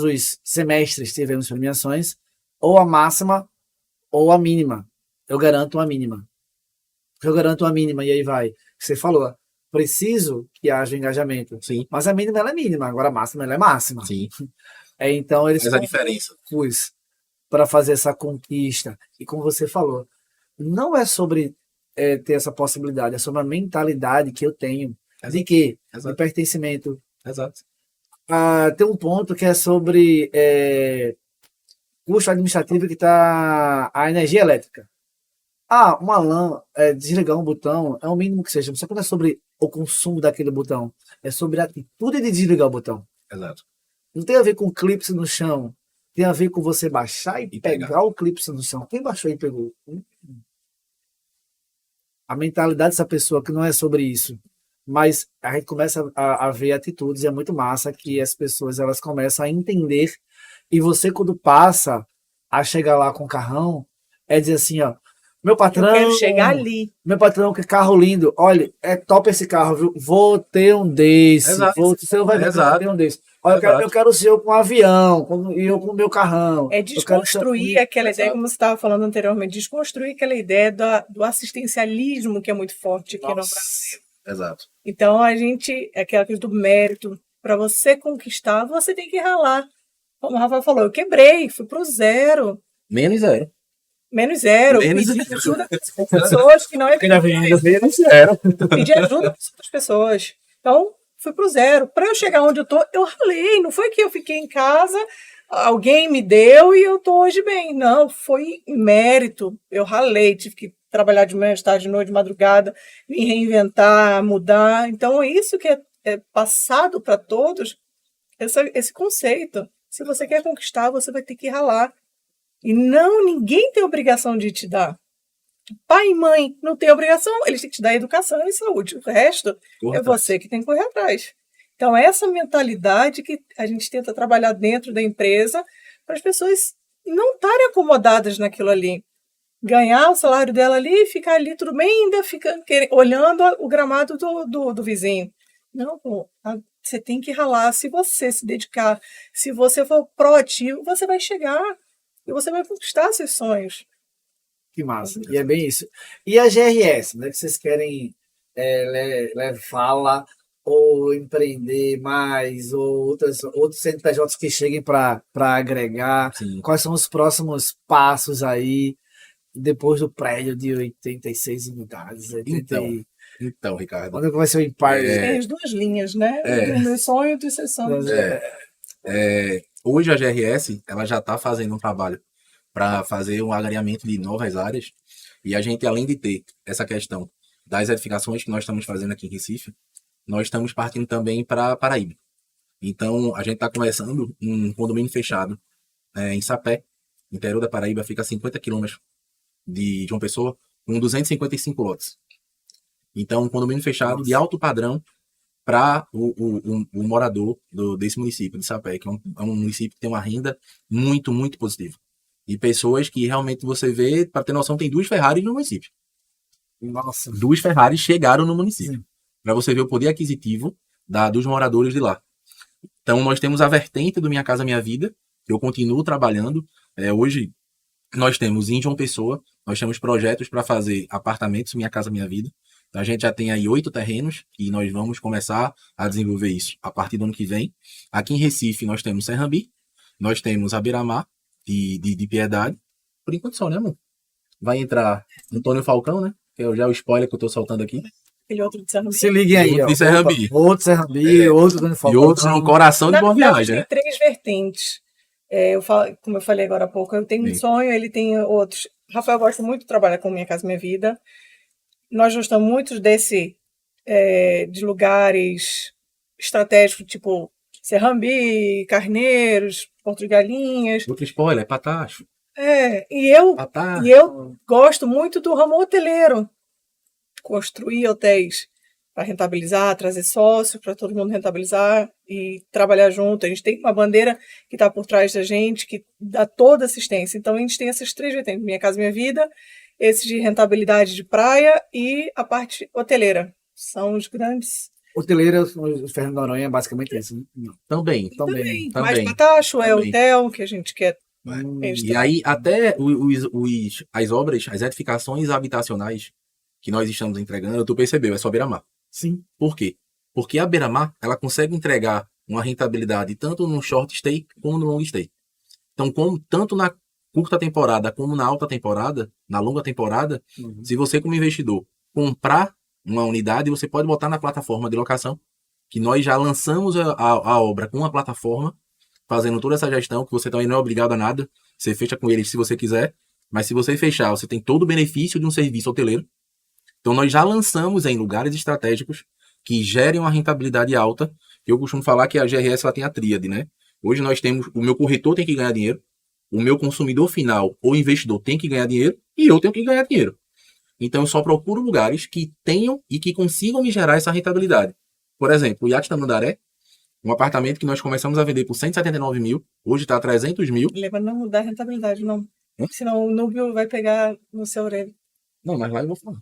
os semestres tivemos premiações, ou a máxima ou a mínima. Eu garanto uma mínima. Eu garanto uma mínima, e aí vai. Você falou, preciso que haja engajamento. sim, Mas a mínima ela é mínima, agora a máxima ela é máxima. sim. Então eles Faz a diferença. compus para fazer essa conquista. E como você falou, não é sobre ter essa possibilidade, é sobre a mentalidade que eu tenho de Exato, que? De exato, pertencimento. exato. Tem um ponto que é sobre custo administrativo que está a energia elétrica. Uma lã, desligar um botão, é o mínimo que seja. Só que não é sobre o consumo daquele botão. É sobre a atitude de desligar o botão. Exato. Não tem a ver com clipes no chão. Tem a ver com você baixar e E pegar pegar. o clipes no chão. Quem baixou e pegou? A mentalidade dessa pessoa que não é sobre isso. Mas a gente começa a ver atitudes, e é muito massa que as pessoas elas começam a entender. E você, quando passa a chegar lá com o carrão, é dizer assim, ó, meu Eu patrão, quero chegar ali. meu patrão, que carro lindo. Olha, é top esse carro, viu? Vou ter um desse. Exato. Você não vai ver, Exato. vou ter um desse. Olha, Exato. eu quero o seu com um avião, e eu com o meu carrão. É Eu quero desconstruir aquela ideia, como você estava falando anteriormente, desconstruir aquela ideia do assistencialismo que é muito forte aqui no Nossa. Brasil. Exato. Então, aquela coisa do mérito, para você conquistar, você tem que ralar. Como o Rafael falou, eu quebrei, fui pro zero. Menos zero. Menos zero, Menos pedir zero. ajuda para pessoas que não é Menos zero. pedir ajuda para outras pessoas. Então, fui pro zero. Para eu chegar onde eu tô, eu ralei. Não foi que eu fiquei em casa, alguém me deu e eu tô hoje bem. Não, foi mérito. Eu ralei, tive que trabalhar de manhã, de tarde, de noite, de madrugada, me reinventar, mudar. Então, é isso que é passado para todos, esse conceito. Se você quer conquistar, você vai ter que ralar. E não, ninguém tem obrigação de te dar. Pai e mãe não têm obrigação, eles têm que te dar educação e saúde. O resto Corra é atrás. você que tem que correr atrás. Então, essa mentalidade que a gente tenta trabalhar dentro da empresa para as pessoas não estarem acomodadas naquilo ali. Ganhar o salário dela ali, ficar ali tudo bem, ainda fica olhando o gramado do vizinho. Não, pô, você tem que ralar. Se você se dedicar, se você for proativo, você vai chegar e você vai conquistar seus sonhos. Que massa. E é bem isso. E a GRS, né, que vocês querem levá-la ou empreender mais, ou outros CNPJs que cheguem para agregar? Sim. Quais são os próximos passos aí, depois do prédio de 86 unidades? Então, Ricardo. Quando é que vai ser o impacto? Tem as duas linhas, né? Do meu sonho e do seu sonho. Hoje a GRS ela já está fazendo um trabalho para fazer um agregamento de novas áreas, e a gente, além de ter essa questão das edificações que nós estamos fazendo aqui em Recife, nós estamos partindo também para Paraíba. Então, a gente está começando um condomínio fechado em Sapé, interior da Paraíba, fica a 50 quilômetros de João Pessoa, com 255 lotes. Então, um condomínio fechado de alto padrão para o morador desse município de Sapé, que é um município que tem uma renda muito, muito positiva. E pessoas que realmente você vê, para ter noção, tem 2 Ferraris no município. Nossa. 2 Ferraris chegaram no município. Para você ver o poder aquisitivo dos moradores de lá. Então, nós temos a vertente do Minha Casa Minha Vida, que eu continuo trabalhando. Hoje, nós temos em João Pessoa, nós temos projetos para fazer apartamentos Minha Casa Minha Vida. Então, a gente já tem aí 8 terrenos e nós vamos começar a desenvolver isso a partir do ano que vem. Aqui em Recife, nós temos Serrambi, nós temos a Beira-Mar de Piedade. Por enquanto só, né, amor? Vai entrar Antônio Falcão, né? Que já é o spoiler que eu tô soltando aqui. Aquele outro de Serrambi. Se liguem aí, Outro ó. de Serrambi. Outro Serrambi, outro Dani E Falcão. outros no coração de Na Boa verdade, Viagem, né? tem 3 vertentes. Como eu falei agora há pouco, eu tenho um Sim. sonho, ele tem outros. Rafael gosta muito de trabalhar com Minha Casa Minha Vida. Nós gostamos muito de lugares estratégicos, tipo Serrambi, Carneiros, Porto de Galinhas. Outro spoiler, Patacho. E eu gosto muito do ramo hoteleiro. Construir hotéis para rentabilizar, trazer sócio para todo mundo rentabilizar e trabalhar junto. A gente tem uma bandeira que está por trás da gente, que dá toda assistência. Então, a gente tem essas 3 vertentes: Minha Casa Minha Vida, esse de rentabilidade de praia e a parte hoteleira. São os grandes... Hoteleira, o Fernando Noronha é basicamente esse, né? Também. Mais Patacho é Também. hotel, que a gente quer... E aí, até as obras, as edificações habitacionais que nós estamos entregando, tu percebeu, é só beira-mar. Sim. Por quê? Porque a beira-mar, ela consegue entregar uma rentabilidade tanto no short stay como no long stay. Então, tanto na curta temporada como na alta temporada, na longa temporada, se você como investidor comprar uma unidade, você pode botar na plataforma de locação, que nós já lançamos a obra com a plataforma, fazendo toda essa gestão, que você também não é obrigado a nada, você fecha com eles se você quiser, mas se você fechar, você tem todo o benefício de um serviço hoteleiro. Então, nós já lançamos em lugares estratégicos que gerem uma rentabilidade alta. Eu costumo falar que a GRS ela tem a tríade, né? Hoje nós temos, o meu corretor tem que ganhar dinheiro, o meu consumidor final ou investidor tem que ganhar dinheiro e eu tenho que ganhar dinheiro. Então, eu só procuro lugares que tenham e que consigam me gerar essa rentabilidade. Por exemplo, o Iate Tamandaré, um apartamento que nós começamos a vender por 179 mil, hoje está a 300 mil. Leva não dá rentabilidade, não. Senão o Núbio vai pegar no seu orelha. Não, mas lá eu vou falar.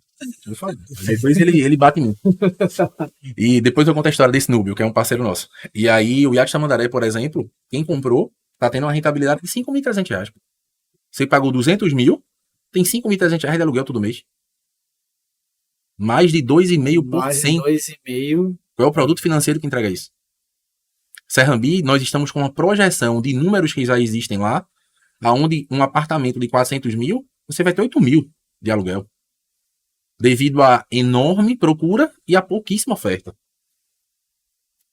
Depois ele bate em mim. E depois eu conto a história desse Núbio, que é um parceiro nosso. E aí, o Iate Tamandaré, por exemplo, quem comprou, tá tendo uma rentabilidade de R$5.300. Você pagou 200 mil, tem R$5.300 de aluguel todo mês. Mais de 2,5%. Mais de 2,5%. Qual é o produto financeiro que entrega isso? Serrambi, nós estamos com uma projeção de números que já existem lá, aonde um apartamento de 400 mil, você vai ter 8 mil de aluguel. Devido à enorme procura e à pouquíssima oferta.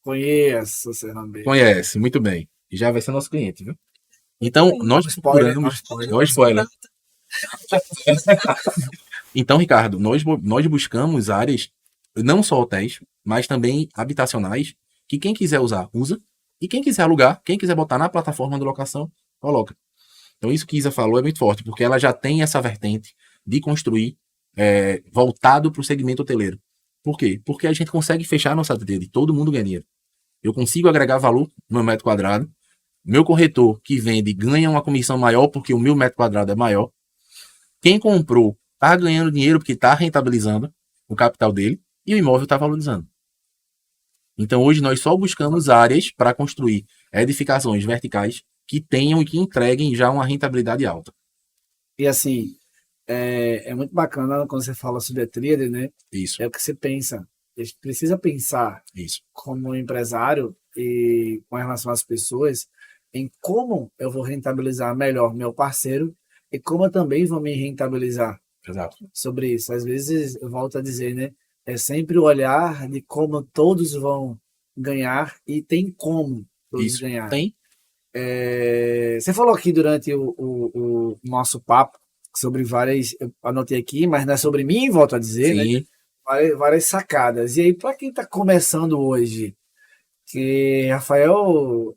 Conheço, Serrambi. Conhece, muito bem. E já vai ser nosso cliente, viu? Então, nós procuramos... Spoiler. Então, Ricardo, nós buscamos áreas, não só hotéis, mas também habitacionais, que quem quiser usar, usa. E quem quiser alugar, quem quiser botar na plataforma de locação, coloca. Então, isso que Isa falou é muito forte, porque ela já tem essa vertente de construir voltado para o segmento hoteleiro. Por quê? Porque a gente consegue fechar a nossa rede, todo mundo ganha dinheiro. Eu consigo agregar valor no meu metro quadrado. Meu corretor que vende ganha uma comissão maior porque o meu metro quadrado é maior. Quem comprou está ganhando dinheiro porque está rentabilizando o capital dele e o imóvel está valorizando. Então, hoje nós só buscamos áreas para construir edificações verticais que tenham e que entreguem já uma rentabilidade alta. E assim, é muito bacana quando você fala sobre a tríade, né? Isso. É o que você pensa. A gente precisa pensar Isso. como empresário e com relação às pessoas em como eu vou rentabilizar melhor meu parceiro e como eu também vou me rentabilizar. Exato. Sobre isso. Às vezes, eu volto a dizer, né? É sempre o olhar de como todos vão ganhar e tem como todos ganhar. Tem. Você falou aqui durante o nosso papo sobre várias, eu anotei aqui, mas não é sobre mim, volto a dizer, Sim. né? Várias sacadas. E aí, para quem está começando hoje, que Rafael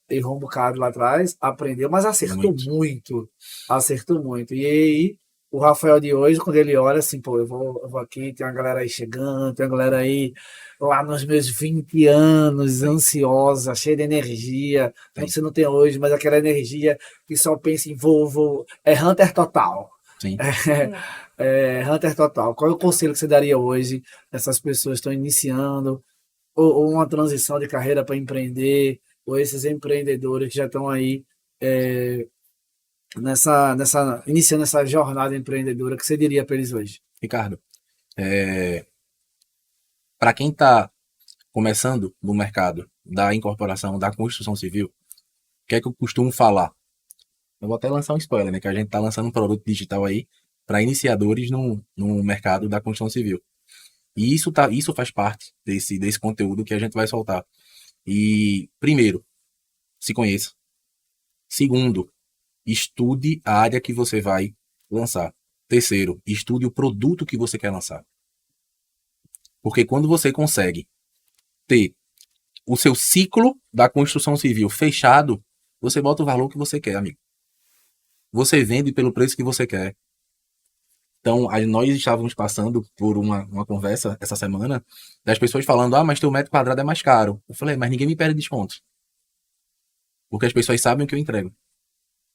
errou um bocado lá atrás, aprendeu, mas acertou muito. Acertou muito. E aí, o Rafael de hoje, quando ele olha assim, pô, eu vou aqui, tem uma galera aí chegando, tem uma galera aí lá nos meus 20 anos, ansiosa, cheia de energia. Não que você não tem hoje, mas aquela energia que só pensa em voo, é Hunter total. Sim. Hunter total. Qual é o conselho que você daria hoje? Essas pessoas estão iniciando, ou uma transição de carreira para empreender, ou esses empreendedores que já estão aí iniciando essa jornada empreendedora, que você diria para eles hoje? Ricardo, para quem está começando no mercado da incorporação, da construção civil, o que é que eu costumo falar? Eu vou até lançar um spoiler, né? Que a gente está lançando um produto digital aí para iniciadores no mercado da construção civil. E isso faz parte desse conteúdo que a gente vai soltar. E, primeiro, se conheça. Segundo, estude a área que você vai lançar. Terceiro, estude o produto que você quer lançar. Porque quando você consegue ter o seu ciclo da construção civil fechado, você bota o valor que você quer, amigo. você vende pelo preço que você quer. Então, nós estávamos passando por uma conversa essa semana das pessoas falando, mas teu metro quadrado é mais caro. Eu falei, mas ninguém me pede desconto. Porque as pessoas sabem o que eu entrego.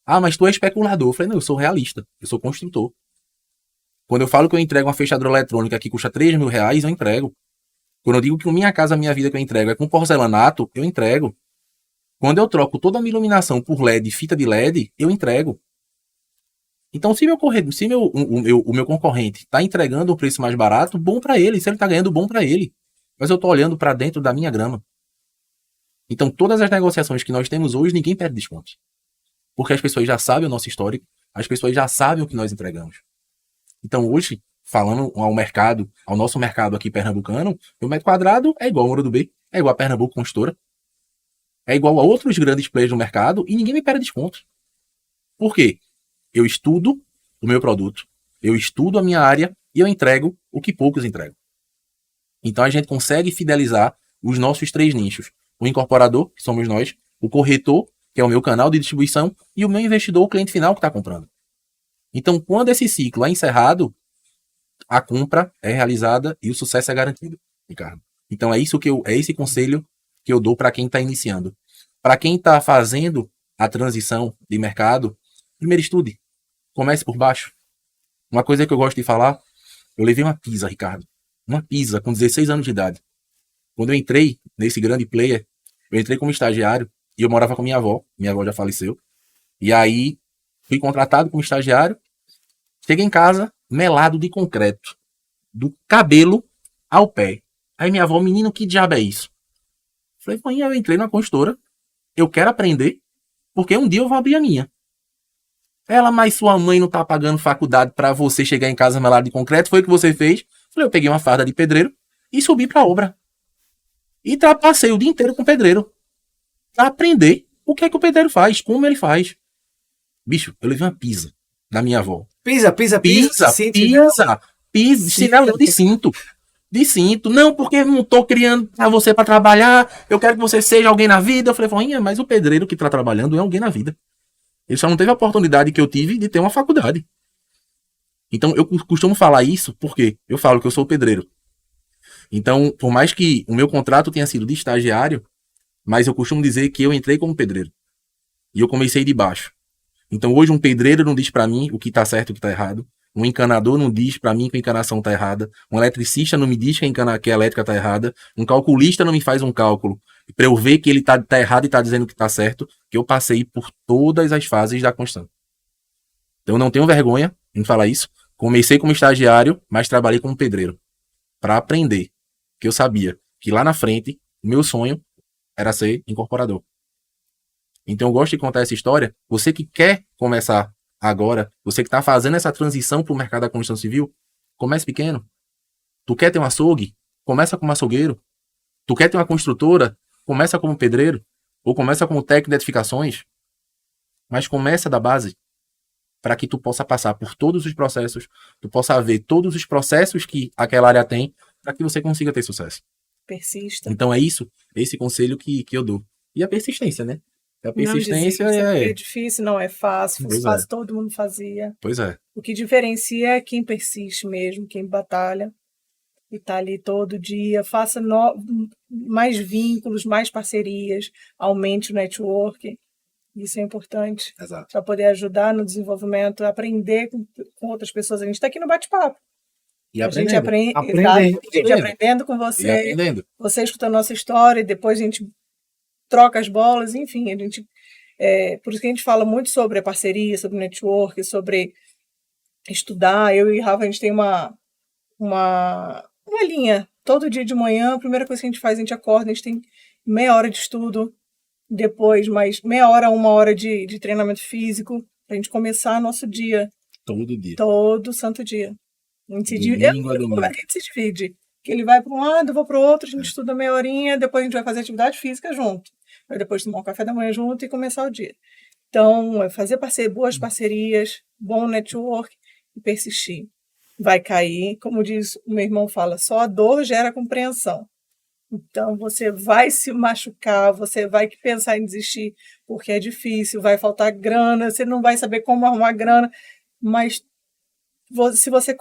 Mas tu é especulador. Eu falei, não, eu sou realista. Eu sou construtor. Quando eu falo que eu entrego uma fechadura eletrônica que custa R$3.000, eu entrego. Quando eu digo que minha casa, minha vida que eu entrego é com porcelanato, eu entrego. Quando eu troco toda a minha iluminação por LED, fita de LED, eu entrego. Então, se o meu concorrente está entregando um preço mais barato, bom para ele. Se ele está ganhando, bom para ele. Mas eu estou olhando para dentro da minha grama. Então, todas as negociações que nós temos hoje, ninguém pede desconto. Porque as pessoas já sabem o nosso histórico, as pessoas já sabem o que nós entregamos. Então, hoje, falando ao nosso mercado aqui pernambucano, o metro quadrado é igual ao Ouro do B, é igual a Pernambuco Construtora, é igual a outros grandes players do mercado e ninguém me pede desconto. Por quê? Eu estudo o meu produto, eu estudo a minha área e eu entrego o que poucos entregam. Então a gente consegue fidelizar os nossos 3 nichos. O incorporador, que somos nós, o corretor, que é o meu canal de distribuição, e o meu investidor, o cliente final que está comprando. Então, quando esse ciclo é encerrado, a compra é realizada e o sucesso é garantido, Ricardo. Então é esse conselho que eu dou para quem está iniciando. Para quem está fazendo a transição de mercado, primeiro estude. Comece por baixo. Uma coisa que eu gosto de falar, eu levei uma pizza, Ricardo. Uma pizza com 16 anos de idade. Quando eu entrei nesse grande player, eu entrei como estagiário e eu morava com minha avó. Minha avó já faleceu. E aí, fui contratado como estagiário. Cheguei em casa, melado de concreto. Do cabelo ao pé. Aí minha avó, menino, que diabo é isso? Falei, mãe, eu entrei na construtora. Eu quero aprender, porque um dia eu vou abrir a minha. Ela, mas sua mãe não tá pagando faculdade pra você chegar em casa melado de concreto? Foi o que você fez? Falei, eu peguei uma farda de pedreiro e subi pra obra. E passei o dia inteiro com o pedreiro. Pra aprender o que é que o pedreiro faz, como ele faz. Bicho, eu levei uma pizza da minha avó. Pisa, chinelo de cinto. De cinto. Não, porque eu não tô criando pra você pra trabalhar. Eu quero que você seja alguém na vida. Eu falei, voinha, mas o pedreiro que tá trabalhando é alguém na vida. Ele só não teve a oportunidade que eu tive de ter uma faculdade. Então, eu costumo falar isso porque eu falo que eu sou pedreiro. Então, por mais que o meu contrato tenha sido de estagiário, mas eu costumo dizer que eu entrei como pedreiro. E eu comecei de baixo. Então, hoje um pedreiro não diz pra mim o que tá certo e o que tá errado. Um encanador não diz pra mim que a encanação tá errada. Um eletricista não me diz que a elétrica tá errada. Um calculista não me faz um cálculo pra eu ver que ele tá errado e tá dizendo que tá certo, que eu passei por todas as fases da construção. Então, eu não tenho vergonha em falar isso. Comecei como estagiário, mas trabalhei como pedreiro. Pra aprender. Que eu sabia que lá na frente, o meu sonho era ser incorporador. Então, eu gosto de contar essa história. Você que quer começar agora, você que está fazendo essa transição para o mercado da construção civil, comece pequeno. Tu quer ter um açougue? Começa como açougueiro. Tu quer ter uma construtora? Começa como pedreiro. Ou começa como técnico de edificações. Mas começa da base para que tu possa passar por todos os processos, tu possa ver todos os processos que aquela área tem para que você consiga ter sucesso. Persista. Então é esse conselho que eu dou. E a persistência, né? A persistência não desista, é é difícil, não é fácil. Se fosse fácil, todo mundo fazia. Pois é. O que diferencia é quem persiste mesmo, quem batalha e tá ali todo dia. Faça mais vínculos, mais parcerias, aumente o network. Isso é importante. Exato. Para poder ajudar no desenvolvimento, aprender com outras pessoas. A gente está aqui no bate-papo. E a gente aprendendo com você. E aprendendo. Você escuta a nossa história e depois a gente troca as bolas, enfim, por isso que a gente fala muito sobre a parceria, sobre network, sobre estudar. Eu e Rafa, a gente tem uma linha. Todo dia de manhã, a primeira coisa que a gente faz, a gente acorda, a gente tem meia hora de estudo, depois mais meia hora, 1 hora de treinamento físico, pra gente começar nosso dia. Todo dia. Todo santo dia. A gente se divide. A gente se divide. Que ele vai para um lado, eu vou para o outro, a gente estuda meia horinha, depois a gente vai fazer atividade física junto. Vai depois tomar um café da manhã junto e começar o dia. Então, é fazer boas parcerias, bom network e persistir. Vai cair, como diz o meu irmão fala, só a dor gera compreensão. Então, você vai se machucar, você vai pensar em desistir porque é difícil, vai faltar grana, você não vai saber como arrumar grana, mas se você